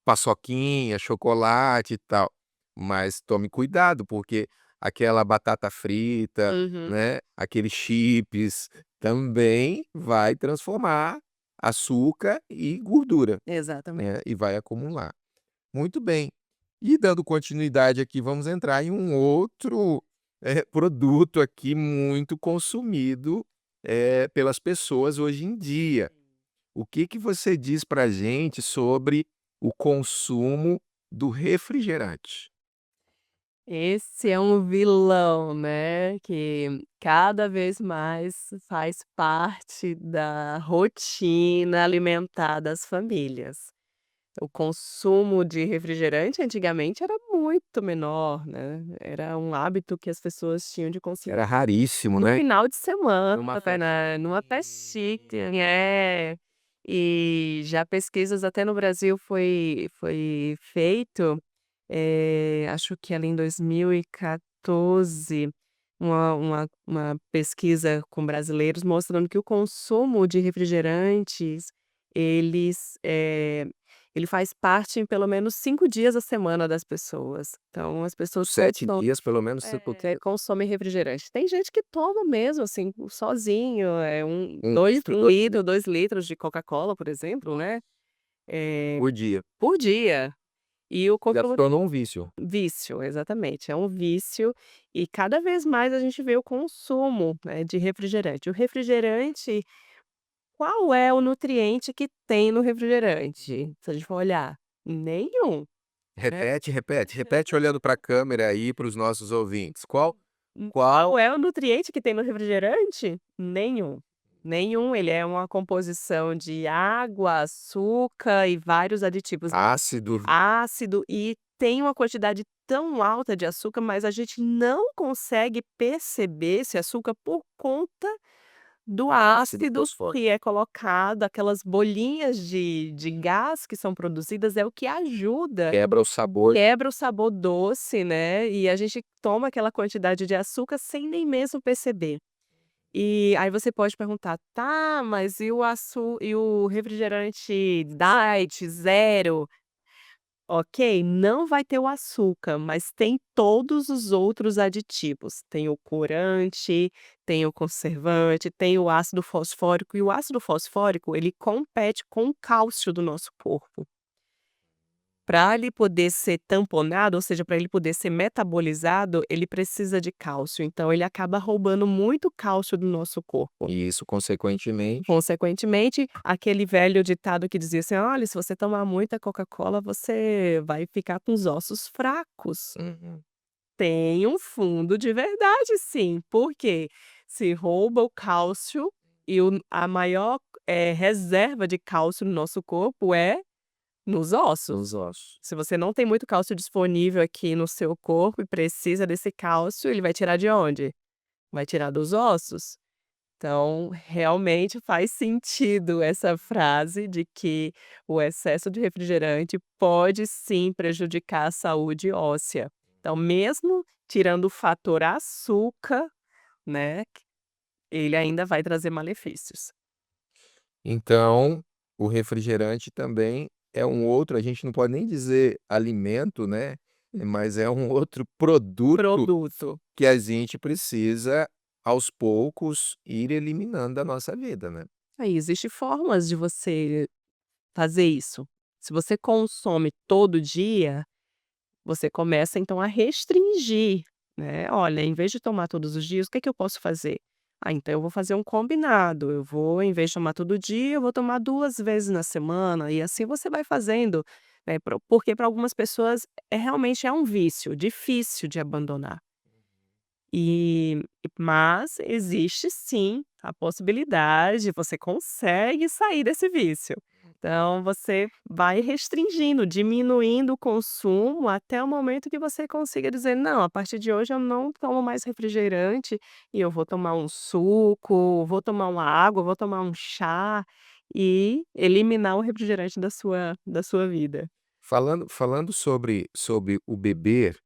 paçoquinha, chocolate e tal". Mas tome cuidado, porque aquela batata frita, Uhum. né, aqueles chips, também vai transformar açúcar e gordura, Exatamente. né, e vai acumular. Muito bem. E dando continuidade aqui, vamos entrar em um outro, produto aqui muito consumido, pelas pessoas hoje em dia. O que que você diz pra gente sobre o consumo do refrigerante? Esse é um vilão, né, que cada vez mais faz parte da rotina alimentar das famílias. O consumo de refrigerante antigamente era muito menor, né, era um hábito que as pessoas tinham de consumir Era raríssimo, no né? final de semana, Numa numa festinha. festinha, é. E já pesquisas até no Brasil foi feito, acho que ali em 2014, uma pesquisa com brasileiros mostrando que o consumo de refrigerantes, eles, ele faz parte em pelo menos 5 dias da semana das pessoas. Então as pessoas 7 dias, pelo menos, você consomem refrigerante. Tem gente que toma mesmo, assim, sozinho, um litro 1 litro, 2 litros de Coca-Cola, por exemplo, né, por dia. por dia. E o Já se consumo tornou um vício. vício, exatamente, é um vício e cada vez mais a gente vê o consumo, né, de refrigerante. O refrigerante, qual é o nutriente que tem no refrigerante? Se a gente for olhar, nenhum, né. Repete, repete, repete olhando para a câmera aí, para os nossos ouvintes. Qual Qual é o nutriente que tem no refrigerante? Nenhum. Nenhum, ele é uma composição de água, açúcar e vários aditivos, ácido ácido, e tem uma quantidade tão alta de açúcar, mas a gente não consegue perceber esse açúcar por conta do ácido ácido fosfórico? que é colocado, aquelas bolinhas de gás que são produzidas, é o que ajuda. Quebra o sabor. Quebra o sabor doce, né, e a gente toma aquela quantidade de açúcar sem nem mesmo perceber. E aí você pode perguntar: "Tá, mas e o refrigerante diet, zero?" Ok, não vai ter o açúcar, mas tem todos os outros aditivos. Tem o corante, tem o conservante, tem o ácido fosfórico, e o ácido fosfórico, ele compete com o cálcio do nosso corpo. Para ele poder ser tamponado, ou seja, para ele poder ser metabolizado, ele precisa de cálcio, então ele acaba roubando muito cálcio do nosso corpo. E isso, consequentemente Consequentemente, aquele velho ditado que dizia assim: "Olha, se você tomar muita Coca-Cola, você vai ficar com os ossos fracos". uhum. Tem um fundo de verdade sim, porque se rouba o cálcio e a maior, reserva de cálcio no nosso corpo é nos ossos. Nos ossos. Se você não tem muito cálcio disponível aqui no seu corpo e precisa desse cálcio, ele vai tirar de onde? Vai tirar dos ossos. Então, realmente faz sentido essa frase de que o excesso de refrigerante pode sim prejudicar a saúde óssea. Então, mesmo tirando o fator açúcar, né, ele ainda vai trazer malefícios. Então, o refrigerante também é um outro, a gente não pode nem dizer alimento, né, mas é um outro produto Produto. que a gente precisa, aos poucos, ir eliminando da nossa vida, né. Aí existe formas de você fazer isso. Se você consome todo dia, você começa então a restringir, né. "Olha, em vez de tomar todos os dias, o que que eu posso fazer? Ah, então eu vou fazer um combinado, eu vou, em vez de tomar todo dia, eu vou tomar 2 vezes na semana", e assim você vai fazendo, né, porque para algumas pessoas realmente é um vício, difícil de abandonar. Mas existe sim a possibilidade, você consegue sair desse vício. Então você vai restringindo, diminuindo o consumo até o momento que você consiga dizer: "Não, a partir de hoje eu não tomo mais refrigerante e eu vou tomar um suco, vou tomar uma água, vou tomar um chá", e eliminar o refrigerante da sua vida. Falando sobre o beber,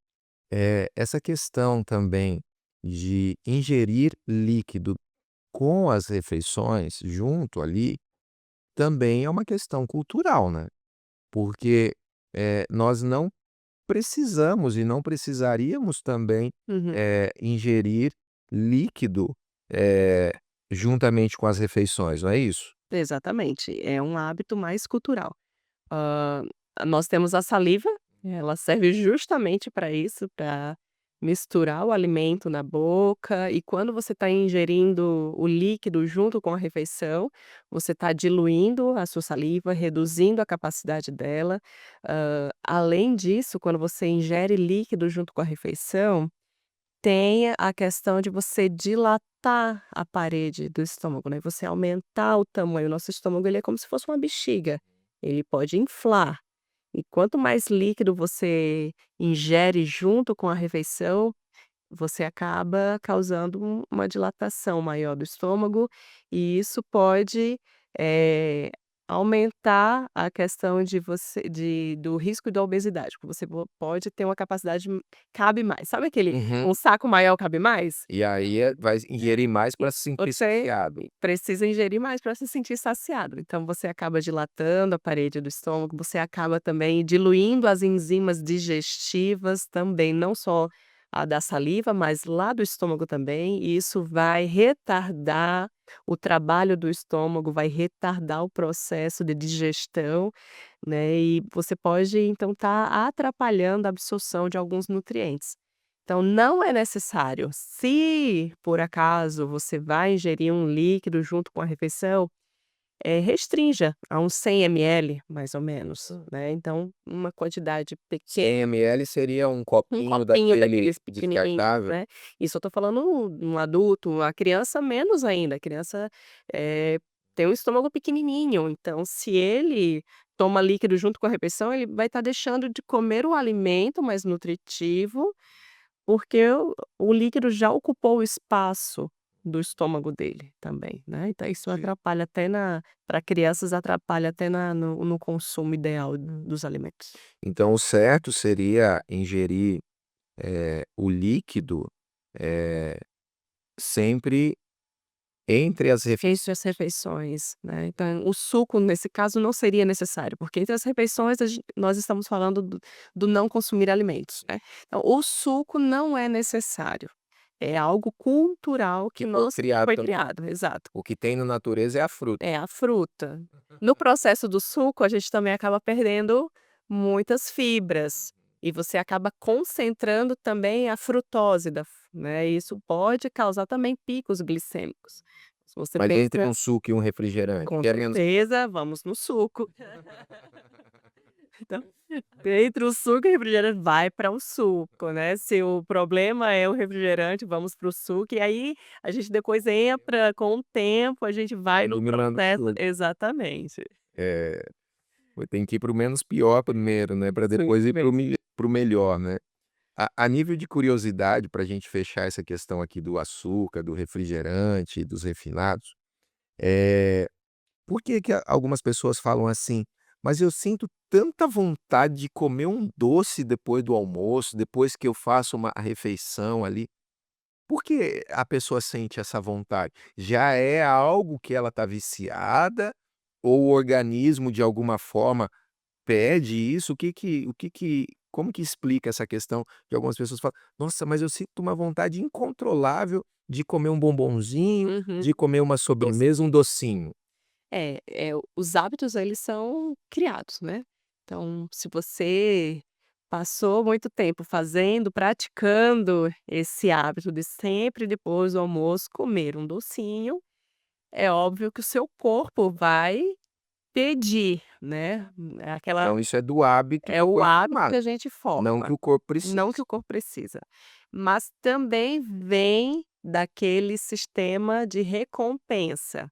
essa questão também de ingerir líquido com as refeições junto ali, também é uma questão cultural, né, porque, nós não precisamos e não precisaríamos também, Uhum. ingerir líquido, eh, juntamente com as refeições, não é isso? Exatamente, é um hábito mais cultural. Hã, nós temos a saliva, ela serve justamente para isso, para misturar o alimento na boca, e quando você está ingerindo o líquido junto com a refeição, você está diluindo a sua saliva, reduzindo a capacidade dela. Além disso, quando você ingere líquido junto com a refeição, tem a questão de você dilatar a parede do estômago, né, você aumentar o tamanho. O nosso estômago, ele é como se fosse uma bexiga, ele pode inflar. E quanto mais líquido você ingere junto com a refeição, você acaba causando uma dilatação maior do estômago, e isso pode, eh, aumentar a questão de você do risco da obesidade, porque você pode ter uma capacidade cabe mais. Sabe aquele Uhum. um saco maior cabe mais? E aí, vai ingerir mais E para se sentir você saciado. precisa ingerir mais para se sentir saciado. Então você acaba dilatando a parede do estômago, você acaba também diluindo as enzimas digestivas também, não só a da saliva, mas lá do estômago também, e isso vai retardar o trabalho do estômago, vai retardar o processo de digestão, né, e você pode então estar atrapalhando a absorção de alguns nutrientes. Então não é necessário. Se por acaso você vai ingerir um líquido junto com a refeição, restrinja a uns 100 ml mais ou menos, né, então uma quantidade pequena, 100 ml seria um um copinho copinho daquele daqueles pequenininhos, descartável? né. Isso eu tô falando um adulto, a criança menos ainda, a criança, eh, tem um estômago pequenininho, então se ele toma líquido junto com a refeição, ele vai estar deixando de comer o alimento mais nutritivo, porque o líquido já ocupou o espaço do estômago dele também, né, então isso Sim. atrapalha até na para crianças, atrapalha até no consumo ideal dos alimentos. Então o certo seria ingerir, o líquido, eh, sempre entre as refeições. Entre as refeições, né, então o suco nesse caso não seria necessário, porque entre as refeições nós estamos falando do não consumir alimentos, né. Então o suco não é necessário, é algo cultural Que que foi nós criado foi também. criado, exato. O que tem na natureza é a fruta. É a fruta. No processo do suco, a gente também acaba perdendo muitas fibras, e você acaba concentrando também a frutose né, e isso pode causar também picos glicêmicos. Se você Mas entre pensa um suco e um refrigerante, com que é menos. certeza, vamos no suco. Então, entre o suco e o refrigerante, vai para o suco, né, se o problema é o refrigerante, vamos para o suco, e aí a gente depois entra com o tempo, a gente vai no Eliminando processo tudo. exatamente. É, tem que ir para o menos pior primeiro, né, para Isso depois ir para mesmo. o melhor, né. A nível de curiosidade, para a gente fechar essa questão aqui do açúcar, do refrigerante, dos refinados, eh, por que que algumas pessoas falam assim: "Mas eu sinto tanta vontade de comer um doce depois do almoço, depois que eu faço uma refeição ali". Por que a pessoa sente essa vontade? Já é algo que ela está viciada ou o organismo de alguma forma pede isso? O que que como que explica essa questão de algumas pessoas falam: "Nossa, mas eu sinto uma vontade incontrolável de comer um bombonzinho, Uhum. de comer uma Doce. sobremesa, um docinho". Os hábitos eles são criados, né. Então, se você passou muito tempo fazendo, praticando esse hábito de sempre depois do almoço comer um docinho, é óbvio que o seu corpo vai pedir, né, Então isso é do hábito é que o foi hábito que formado, a gente não forma, que o corpo precise. não que o corpo precisa. Mas também vem daquele sistema de recompensa.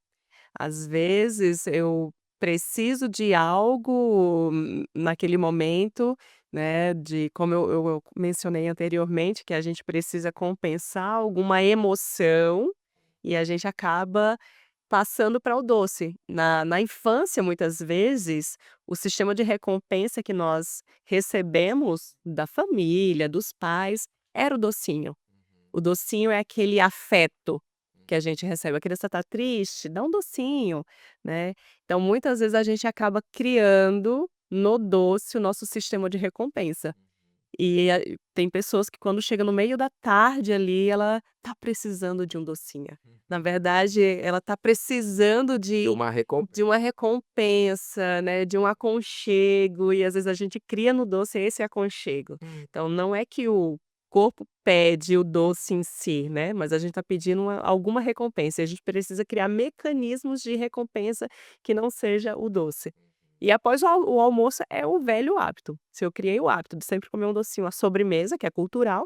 Às vezes eu preciso de algo naquele momento, né, de como eu mencionei anteriormente, que a gente precisa compensar alguma emoção, e a gente acaba passando para o doce. Na infância, muitas vezes, o sistema de recompensa que nós recebemos da família, dos pais, era o docinho. O docinho é aquele afeto que a gente recebe. A criança está triste, dá um docinho, né. Então, muitas vezes, a gente acaba criando no doce o nosso sistema de recompensa. Tem pessoas que quando chega no meio da tarde ali, ela tá precisando de um docinho. Na verdade, ela tá precisando De uma de recompensa. uma recompensa, né, de um aconchego, e às vezes a gente cria no doce esse aconchego. Então não é que o corpo pede o doce em si, né, mas a gente tá pedindo alguma recompensa, e a gente precisa criar mecanismos de recompensa que não seja o doce. E após o almoço é o velho hábito. Se eu criei o hábito de sempre comer um docinho à sobremesa, que é cultural,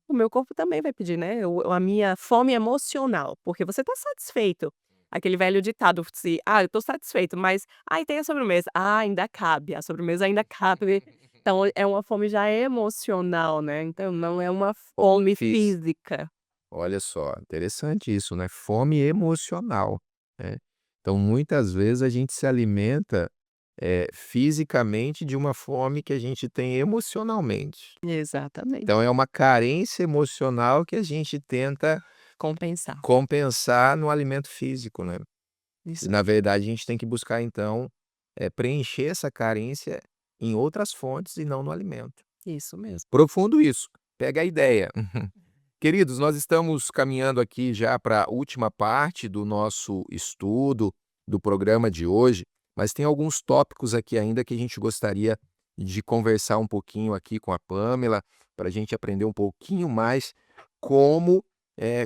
o meu corpo também vai pedir, né, a minha fome emocional, porque você tá satisfeito. Aquele velho ditado, se: "Ah, eu tô satisfeito, mas, ai, tem a sobremesa". "Ah, ainda cabe, a sobremesa ainda cabe". Então é uma fome já emocional, né, então não é uma fome Fiz. física. Olha só, interessante isso, né, fome emocional, né. Então muitas vezes a gente se alimenta, fisicamente de uma fome que a gente tem emocionalmente. Exatamente. Então é uma carência emocional que a gente tenta Compensar. compensar no alimento físico, né. E Isso na verdade a gente tem que buscar então, preencher essa carência em outras fontes e não no alimento. isso mesmo. Profundo isso, pega a ideia. Queridos, nós estamos caminhando aqui já para a última parte do nosso estudo, do programa de hoje, mas tem alguns tópicos aqui ainda que a gente gostaria de conversar um pouquinho aqui com a Pamela, para a gente aprender um pouquinho mais como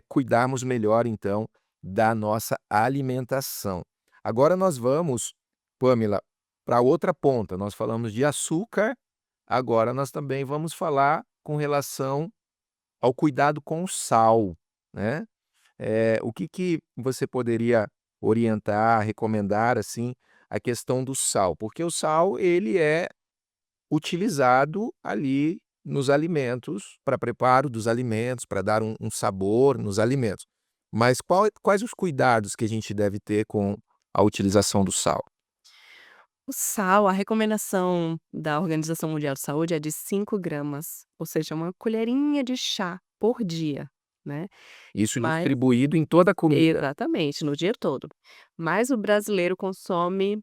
cuidarmos melhor, então, da nossa alimentação. Agora nós vamos, Pamela, para outra ponta. Nós falamos de açúcar, agora nós também vamos falar com relação ao cuidado com o sal, né. O que que você poderia orientar, recomendar, assim, a questão do sal? Porque o sal, ele é utilizado ali nos alimentos, para preparo dos alimentos, para dar um sabor nos alimentos. Mas quais os cuidados que a gente deve ter com a utilização do sal? O sal, a recomendação da Organização Mundial de Saúde é de 5 gramas, ou seja, uma colherinha de chá por dia, né. Isso Mas distribuído em toda a comida. exatamente, no dia todo. Mas o brasileiro consome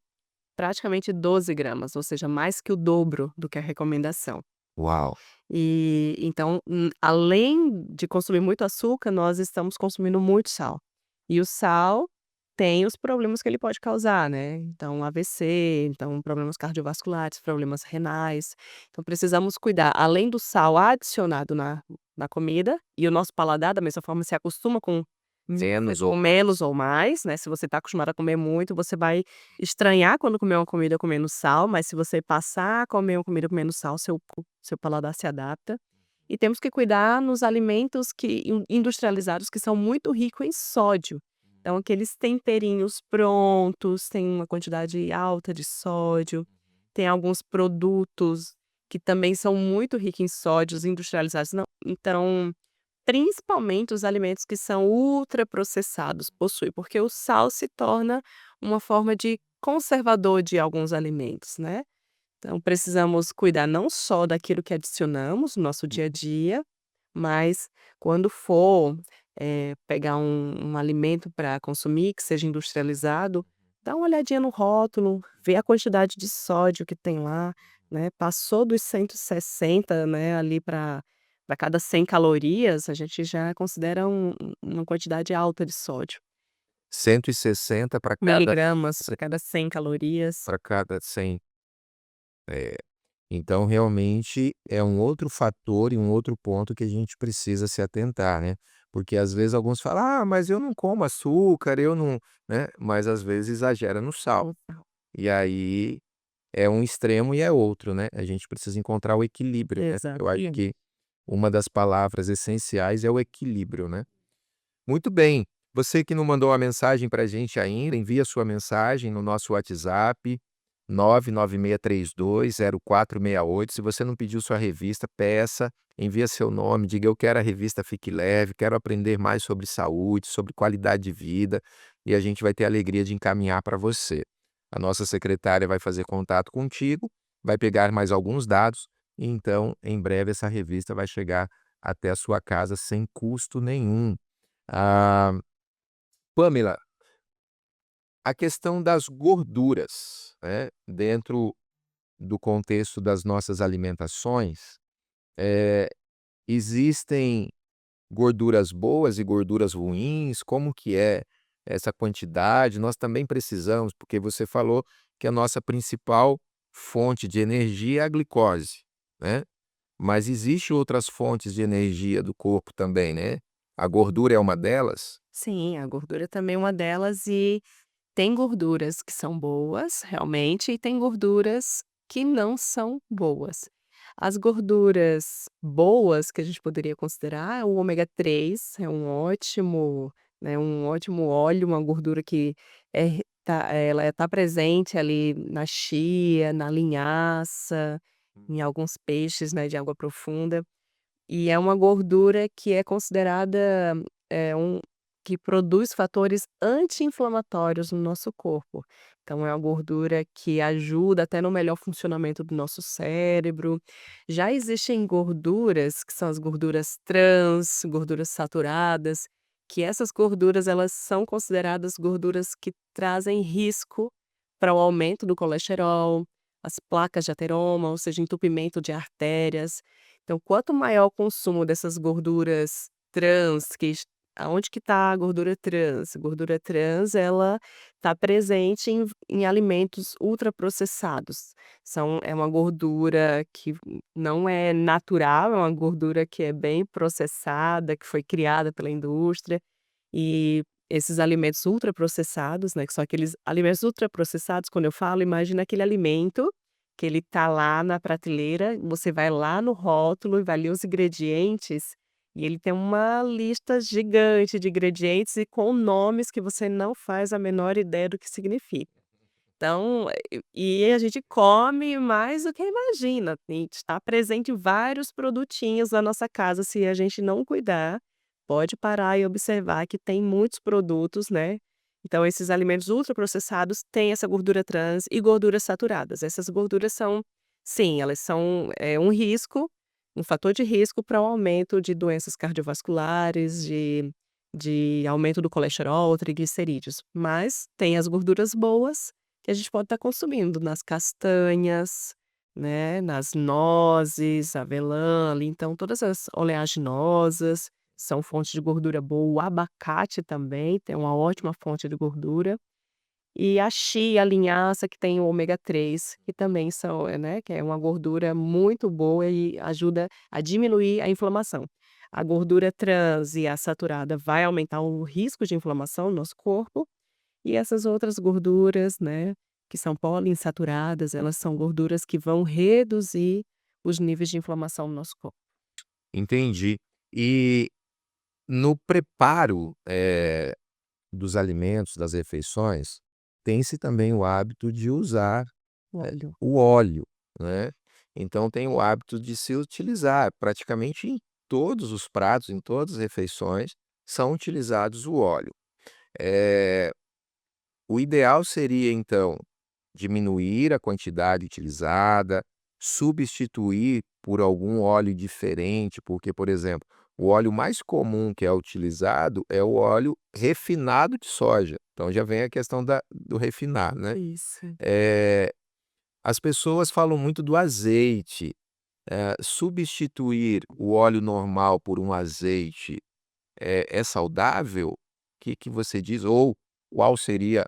praticamente 12 gramas, ou seja, mais que o dobro do que a recomendação. Uau! E então, além de consumir muito açúcar, nós estamos consumindo muito sal. E o sal tem os problemas que ele pode causar, né, então AVC, então problemas cardiovasculares, problemas renais. Então precisamos cuidar, além do sal adicionado na comida, e o nosso paladar da mesma forma se acostuma Menos ou com menos ou mais, né, se você está acostumado a comer muito, você vai estranhar quando comer uma comida com menos sal, mas se você passar a comer uma comida com menos sal, seu paladar se adapta. E temos que cuidar nos alimentos que industrializados que são muito ricos em sódio. Então aqueles temperinhos prontos têm uma quantidade alta de sódio, tem alguns produtos que também são muito ricos em sódios industrializados, não, então principalmente os alimentos que são ultraprocessados possuem, porque o sal se torna uma forma de conservador de alguns alimentos, né. Então precisamos cuidar não só daquilo que adicionamos no nosso dia a dia, mas quando for, pegar um alimento para consumir que seja industrializado, dá uma olhadinha no rótulo, vê a quantidade de sódio que tem lá, né, passou dos 160, né, ali para cada 100 calorias, a gente já considera uma quantidade alta de sódio. 160 para cada Miligramas para cada 100 calorias. 100. É. Então, realmente, é um outro fator e um outro ponto que a gente precisa se atentar, né. Porque às vezes alguns falam: "Ah, mas eu não como açúcar, eu não", né, mas às vezes exagera no sal. E aí é um extremo e é outro, né. A gente precisa encontrar o equilíbrio, né. Eu acho Exatamente. que uma das palavras essenciais é o equilíbrio, né. Muito bem. Você que não mandou uma mensagem para a gente ainda, envia sua mensagem no nosso WhatsApp, 996320468. Se você não pediu sua revista, peça, envia seu nome, diga: "Eu quero a revista Fique Leve, quero aprender mais sobre saúde, sobre qualidade de vida", e a gente vai ter a alegria de encaminhar para você. A nossa secretária vai fazer contato contigo, vai pegar mais alguns dados, e então, em breve, essa revista vai chegar até a sua casa sem custo nenhum. Ah, Pamela, a questão das gorduras, né, dentro do contexto das nossas alimentações, Eh, existem gorduras boas e gorduras ruins? Como que é essa quantidade? Nós também precisamos, porque você falou que a nossa principal fonte de energia é a glicose, né? Mas existe outras fontes de energia do corpo também, né? A gordura é uma delas? Sim, a gordura também é uma delas e tem gorduras que são boas, realmente, e tem gorduras que não são boas. As gorduras boas, que a gente poderia considerar, o ômega 3 é um ótimo óleo, uma gordura que ela está presente ali na chia, na linhaça, em alguns peixes, né, de água profunda. E é uma gordura que é considerada, que produz fatores anti-inflamatórios no nosso corpo. Então é uma gordura que ajuda até no melhor funcionamento do nosso cérebro. Já existem gorduras, que são as gorduras trans, gorduras saturadas, que essas gorduras elas são consideradas gorduras que trazem risco para o aumento do colesterol, as placas de ateroma, ou seja, entupimento de artérias. Então, quanto maior o consumo dessas gorduras trans, aonde que está a gordura trans? A gordura trans, ela está presente em alimentos ultraprocessados. É uma gordura que não é natural, é uma gordura que é bem processada, que foi criada pela indústria. E esses alimentos ultraprocessados, né, que são aqueles alimentos ultraprocessados, quando eu falo, imagina aquele alimento que ele tá lá na prateleira, você vai lá no rótulo e vai ler os ingredientes, e ele tem uma lista gigante de ingredientes e com nomes que você não faz a menor ideia do que significa. Então, e a gente come mais do que imagina, está presente em vários produtinhos na nossa casa, se a gente não cuidar, pode parar e observar que tem muitos produtos, né. Então esses alimentos ultraprocessados têm essa gordura trans e gorduras saturadas. Essas gorduras são sim, elas são, um risco, um fator de risco para o aumento de doenças cardiovasculares, de aumento do colesterol, triglicerídeos, mas tem as gorduras boas que a gente pode estar consumindo nas castanhas, né, nas nozes, avelã ali, então todas as oleaginosas são fontes de gordura boa, o abacate também tem uma ótima fonte de gordura, e a chia, a linhaça que tem o ômega 3 que também são, né, que é uma gordura muito boa e ajuda a diminuir a inflamação. A gordura trans e a saturada vai aumentar o risco de inflamação no nosso corpo, e essas outras gorduras, né, que são poliinsaturadas, elas são gorduras que vão reduzir os níveis de inflamação no nosso corpo. Entendi. E no preparo, dos alimentos, das refeições, tem-se também o hábito de usar, Óleo. o óleo, né. Então tem o hábito de se utilizar praticamente em todos os pratos, em todas as refeições, são utilizados o óleo. Eh, o ideal seria então diminuir a quantidade utilizada, substituir por algum óleo diferente, porque, por exemplo, o óleo mais comum que é utilizado é o óleo refinado de soja. Então já vem a questão do refinar, né. Isso. Eh, as pessoas falam muito do azeite, substituir o óleo normal por um azeite é saudável? O que que você diz? Ou qual seria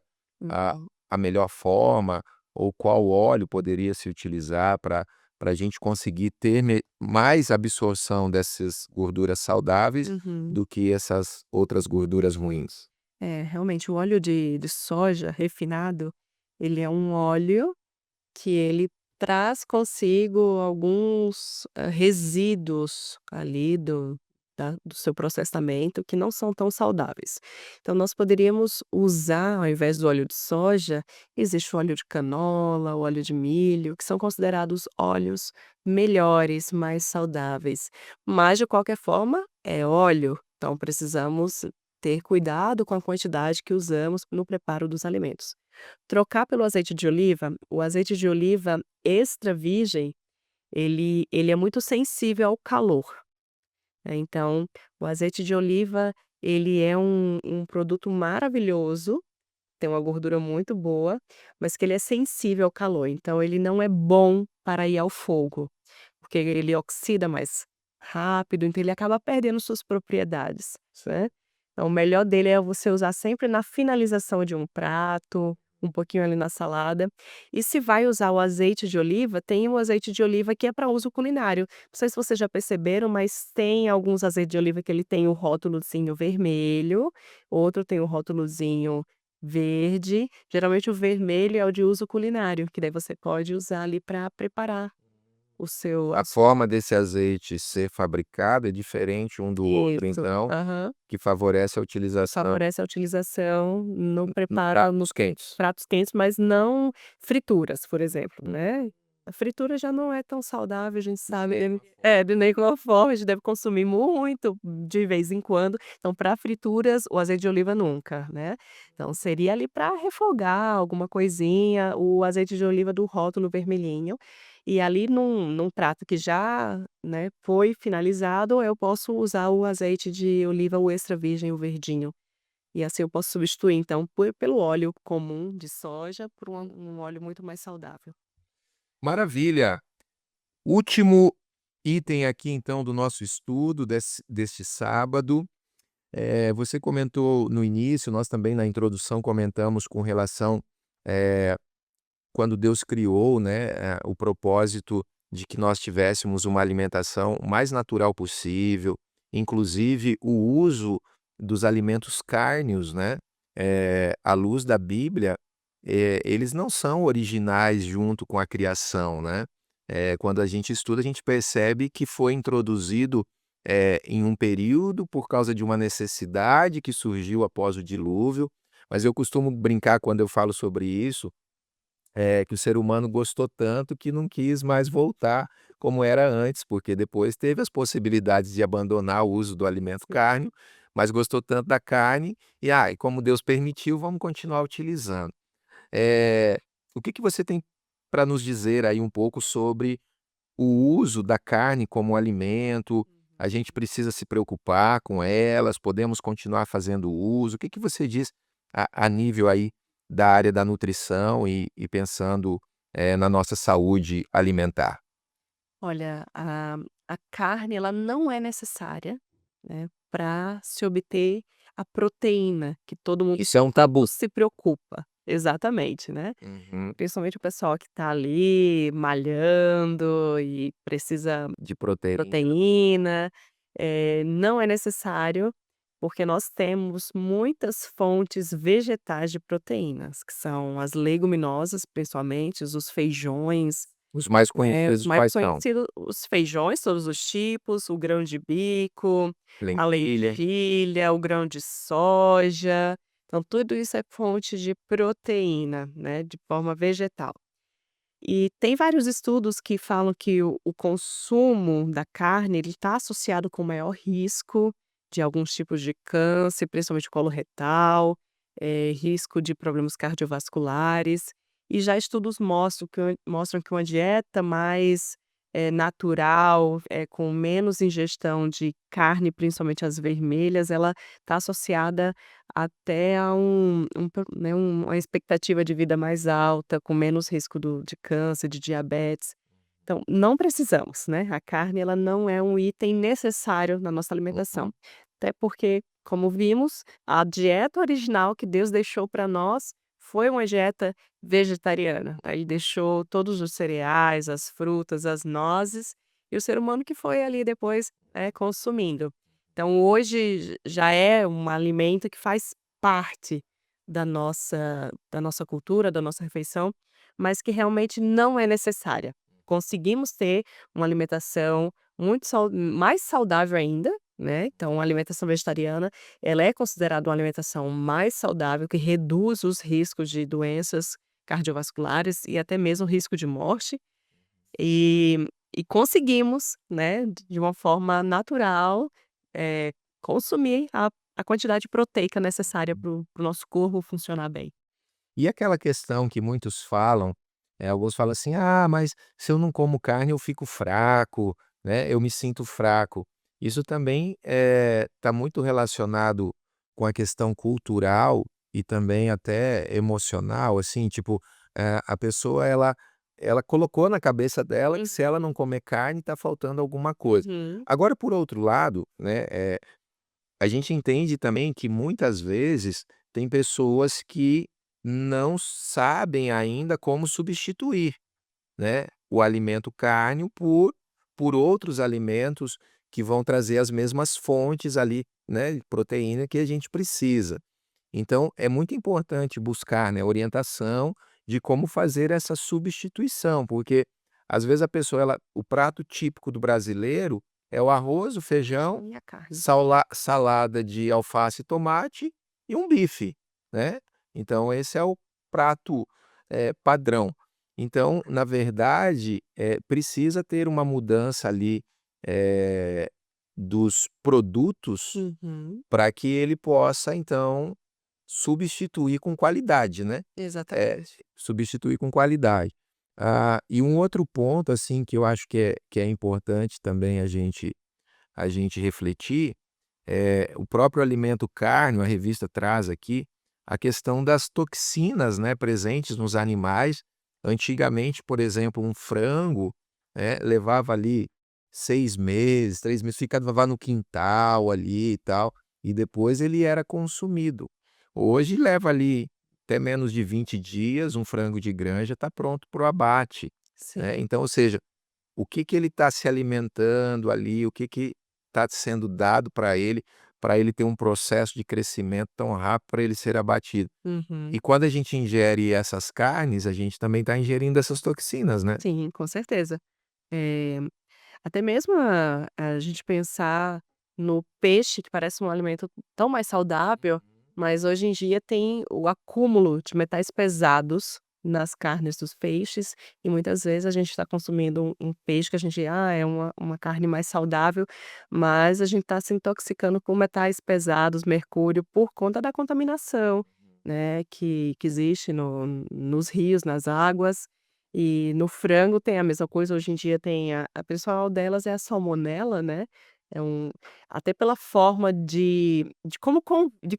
a Uhum. a melhor forma, ou qual óleo poderia se utilizar para a gente conseguir ter mais absorção dessas gorduras saudáveis Uhum. do que essas outras gorduras ruins? É, realmente o óleo de soja refinado, ele é um óleo que ele traz consigo alguns, resíduos ali do seu processamento que não são tão saudáveis. Então nós poderíamos usar, ao invés do óleo de soja, existe o óleo de canola, o óleo de milho, que são considerados óleos melhores, mais saudáveis. Mas de qualquer forma, é óleo, então precisamos ter cuidado com a quantidade que usamos no preparo dos alimentos. Trocar pelo azeite de oliva, o azeite de oliva extra virgem, ele é muito sensível ao calor, né, então o azeite de oliva, ele é um produto maravilhoso, tem uma gordura muito boa, mas que ele é sensível ao calor, então ele não é bom para ir ao fogo. porque ele oxida mais rápido, então ele acaba perdendo suas propriedades, né. Então o melhor dele é você usar sempre na finalização de um prato, um pouquinho ali na salada. E se vai usar o azeite de oliva, tem o azeite de oliva que é para uso culinário. Não sei se vocês já perceberam, mas tem alguns azeites de oliva que ele tem o rótulozinho vermelho, outro tem o rótulozinho verde. Geralmente o vermelho é o de uso culinário, que daí você pode usar ali para preparar o seu A a forma desse azeite ser fabricado é diferente um do outro, isso. então, Aham. que favorece a utilização Favorece a utilização no em preparo pratos quentes. pratos quentes, mas não frituras, por exemplo, né. A fritura já não é tão saudável, a gente sabe. De nenhuma forma, a gente deve consumir muito de vez em quando. Então, para frituras, o azeite de oliva nunca, né. Então seria ali para refogar alguma coisinha, o azeite de oliva do rótulo vermelhinho, e ali num prato que já, né, foi finalizado, eu posso usar o azeite de oliva, o extra virgem, o verdinho. E assim eu posso substituir então pelo óleo comum de soja por um óleo muito mais saudável. Maravilha! Último item aqui então do nosso estudo deste sábado, você comentou no início, nós também na introdução comentamos com relação, eh, quando Deus criou, né, o propósito de que nós tivéssemos uma alimentação o mais natural possível, inclusive o uso dos alimentos cárneos, né, à luz da Bíblia, eles não são originais junto com a criação, né. Quando a gente estuda, a gente percebe que foi introduzido, em um período por causa de uma necessidade que surgiu após o dilúvio, mas eu costumo brincar quando eu falo sobre isso, que o ser humano gostou tanto que não quis mais voltar como era antes, porque depois teve as possibilidades de abandonar o uso do alimento Sim. carne, mas gostou tanto da carne e como Deus permitiu, vamos continuar utilizando. O que que você tem para nos dizer aí um pouco sobre o uso da carne como alimento? A gente precisa se preocupar com elas? Podemos continuar fazendo uso? O que que você diz a nível aí da área da nutrição e pensando, na nossa saúde alimentar? Olha, a carne ela não é necessária, né, para se obter a proteína que todo mundo Isso é um tabu. se preocupa. Exatamente, né. Uhum. Principalmente o pessoal que está ali malhando e precisa De proteína. proteína, não é necessário, porque nós temos muitas fontes vegetais de proteínas, que são as leguminosas, principalmente, os feijões, Os mais os conhecidos mais quais são? conhecidos, os feijões, todos os tipos, o grão de bico, a Lentilha. lentilha, o grão de soja, então tudo isso é fonte de proteína, né, de forma vegetal. E tem vários estudos que falam que o consumo da carne, ele está associado com maior risco de alguns tipos de câncer, principalmente coloretal, risco de problemas cardiovasculares. E já estudos mostram que uma dieta mais, natural, com menos ingestão de carne, principalmente as vermelhas, ela está associada até a uma expectativa de vida mais alta, com menos risco de câncer, de diabetes. Então, não precisamos, né, a carne ela não é um item necessário na nossa alimentação. Uhum. Até porque, como vimos, a dieta original que Deus deixou para nós foi uma dieta vegetariana. Aí deixou todos os cereais, as frutas, as nozes, e o ser humano que foi ali depois, consumindo. Então hoje já é um alimento que faz parte da nossa cultura, da nossa refeição, mas que realmente não é necessária. Conseguimos ter uma alimentação mais saudável ainda, né, então a alimentação vegetariana, ela é considerada uma alimentação mais saudável, que reduz os riscos de doenças cardiovasculares e até mesmo risco de morte. E conseguimos, né, de uma forma natural, consumir a quantidade proteica necessária para o nosso corpo funcionar bem. E aquela questão que muitos falam, alguns falam assim: "Ah, mas se eu não como carne eu fico fraco, né, eu me sinto fraco". Isso também, está muito relacionado com a questão cultural e também até emocional, assim, tipo, a pessoa ela ela colocou na cabeça dela que se ela Uhum. não comer carne, está faltando alguma coisa. Uhum. Agora, por outro lado, né, a gente entende também que muitas vezes tem pessoas que não sabem ainda como substituir, né, o alimento carne por outros alimentos que vão trazer as mesmas fontes ali, né, de proteína que a gente precisa. Então é muito importante buscar, né, orientação de como fazer essa substituição, porque às vezes a pessoa o prato típico do brasileiro é o arroz, o feijão, E a carne. salada de alface e tomate e um bife, né. Então esse é o prato, padrão. Então, na verdade, precisa ter uma mudança ali, dos produtos Uhum. para que ele possa então substituir com qualidade, né. Exatamente. Substituir com qualidade. E um outro ponto, assim, que eu acho que é importante também a gente refletir, o próprio alimento carne, a revista traz aqui, a questão das toxinas, né, presentes nos animais. Antigamente, por exemplo, um frango, levava ali 6 meses, 3 meses, ficava no quintal ali e tal, e depois ele era consumido. Hoje leva ali até menos de 20 dias, um frango de granja está pronto para o abate, né. Sim. Então, ou seja, o que que ele está se alimentando ali, o que está sendo dado para ele ter um processo de crescimento tão rápido para ele ser abatido. Uhum. E quando a gente ingere essas carnes, a gente também está ingerindo essas toxinas, né. Sim, com certeza. Eh, Até mesmo a gente pensar no peixe, que parece um alimento tão mais saudável, mas hoje em dia tem o acúmulo de metais pesados nas carnes dos peixes, e muitas vezes a gente está consumindo um peixe que a gente: "Ah, é uma carne mais saudável", mas a gente está se intoxicando com metais pesados, mercúrio, por conta da contaminação, né, que existe nos rios, nas águas. E no frango tem a mesma coisa, hoje em dia tem a principal delas é a salmonela, né, é até pela forma de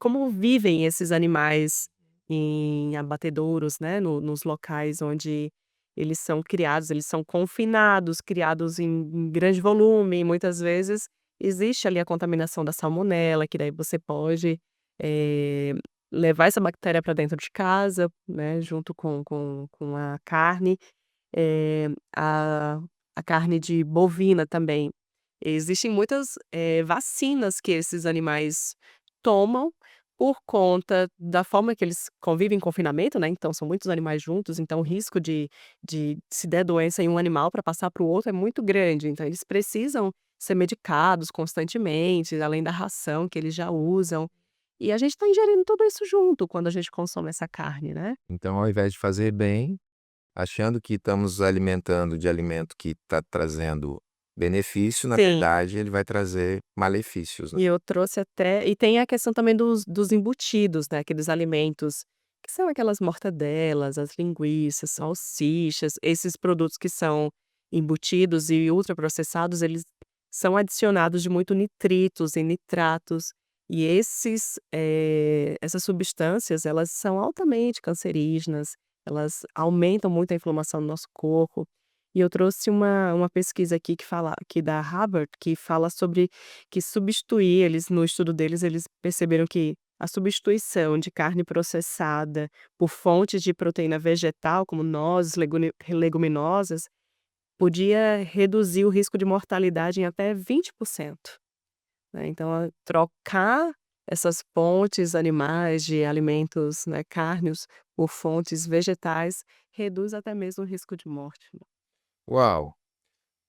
como vivem esses animais em abatedouros, né, nos locais onde eles são criados, eles são confinados, criados em grande volume, e muitas vezes existe ali a contaminação da salmonela, que daí você pode, eh, levar essa bactéria para dentro de casa, né, junto com a carne. Eh, a a carne de bovina também. Existem muitas, vacinas que esses animais tomam por conta da forma que eles convivem em confinamento, né, então são muitos animais juntos, então o risco de se der doença em um animal para passar para o outro é muito grande, então eles precisam ser medicados constantemente, além da ração que eles já usam. E a gente está ingerindo tudo isso junto quando a gente consome essa carne, né. Então, ao invés de fazer bem, achando que estamos alimentando de alimento que está trazendo benefício, na Sim. verdade ele vai trazer malefícios, né. E eu trouxe até e tem a questão também dos embutidos, né, aqueles alimentos que são aquelas mortadelas, as linguiças, salsichas, esses produtos que são embutidos e ultraprocessados, eles são adicionados de muito nitritos e nitratos, e essas substâncias, elas são altamente cancerígenas, elas aumentam muito a inflamação no nosso corpo. E eu trouxe uma pesquisa aqui aqui da Harvard, que fala sobre que substituir eles no estudo deles, eles perceberam que a substituição de carne processada por fontes de proteína vegetal, como nozes, leguminosas, podia reduzir o risco de mortalidade em até 20%, né. Então, trocar essas fontes animais de alimentos, né, cárneos, por fontes vegetais, reduz até mesmo o risco de morte, né. Uau!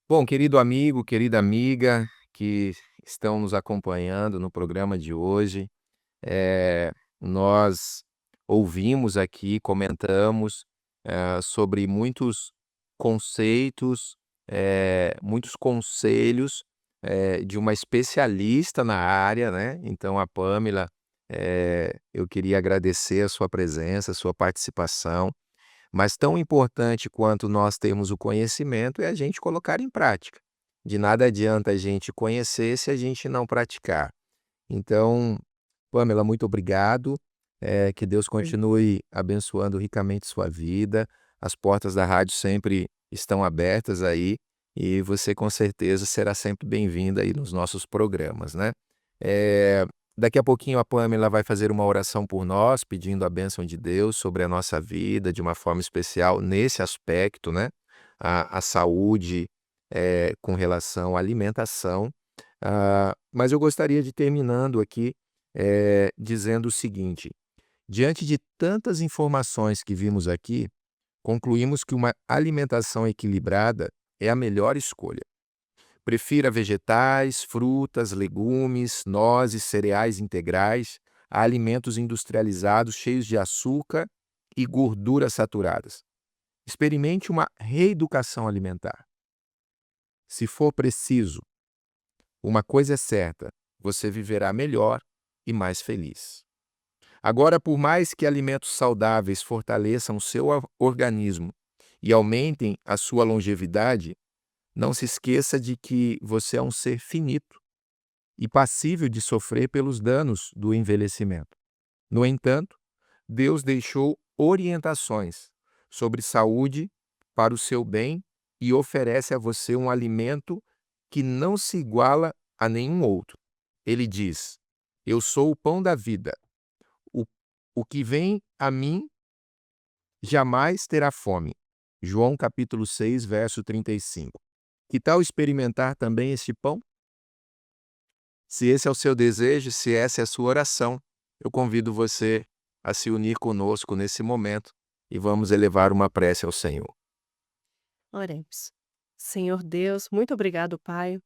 Bom, querido amigo, querida amiga que estão nos acompanhando no programa de hoje, nós ouvimos aqui, comentamos, sobre muitos conceitos, muitos conselhos, de uma especialista na área, né. Então a Pamela, eu queria agradecer a sua presença, a sua participação, mas tão importante quanto nós termos o conhecimento é a gente colocar em prática. De nada adianta a gente conhecer se a gente não praticar. Então, Pamela, muito obrigado. Que Deus continue abençoando ricamente sua vida. As portas da rádio sempre estão abertas aí e você com certeza será sempre bem-vinda aí nos nossos programas, né. Eh, Daqui a pouquinho a Pamela vai fazer uma oração por nós, pedindo a bênção de Deus sobre a nossa vida de uma forma especial nesse aspecto, né, a saúde, com relação à alimentação. Mas eu gostaria de terminando aqui, dizendo o seguinte: diante de tantas informações que vimos aqui, concluímos que uma alimentação equilibrada é a melhor escolha. Prefira vegetais, frutas, legumes, nozes, cereais integrais a alimentos industrializados cheios de açúcar e gorduras saturadas. Experimente uma reeducação alimentar. Se for preciso, uma coisa é certa: você viverá melhor e mais feliz. Agora, por mais que alimentos saudáveis fortaleçam o seu organismo e aumentem a sua longevidade, não se esqueça de que você é um ser finito e passível de sofrer pelos danos do envelhecimento. No entanto, Deus deixou orientações sobre saúde para o seu bem e oferece a você um alimento que não se iguala a nenhum outro. Ele diz: Eu sou o pão da vida. O, o que vem a mim jamais terá fome. João capítulo 6, verso 35. Que tal experimentar também este pão? Se esse é o seu desejo, se essa é a sua oração, eu convido você a se unir conosco nesse momento e vamos elevar uma prece ao Senhor. Oremos. Senhor Deus, muito obrigado, Pai,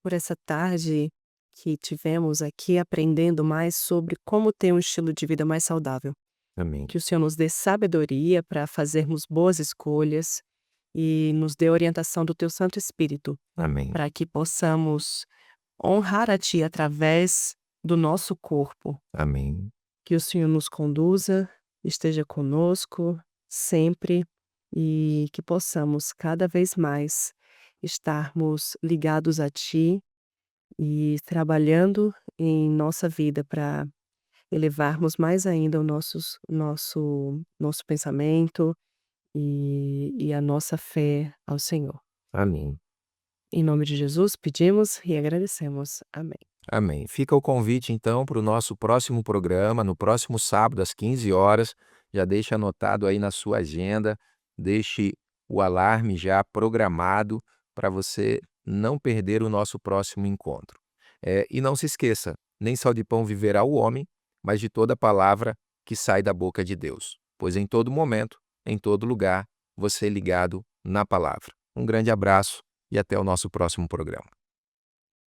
por essa tarde que tivemos aqui aprendendo mais sobre como ter um estilo de vida mais saudável. Amém. Que o Senhor nos dê sabedoria para fazermos boas escolhas e nos dê orientação do Teu Santo Espírito, Amém. para que possamos honrar a Ti através do nosso corpo. Amém. Que o Senhor nos conduza, esteja conosco sempre e que possamos cada vez mais estarmos ligados a Ti e trabalhando em nossa vida para elevarmos mais ainda o nosso pensamento e a nossa fé ao Senhor. Amém. Em nome de Jesus pedimos e agradecemos. Amém. Amém. Fica o convite, então, para o nosso próximo programa, no próximo sábado, às 15 horas. Já deixe anotado aí na sua agenda, deixe o alarme já programado para você não perder o nosso próximo encontro. E não se esqueça, nem só de pão viverá o homem, mas de toda palavra que sai da boca de Deus. Pois em todo momento, em todo lugar, você é ligado na palavra. Um grande abraço e até o nosso próximo programa.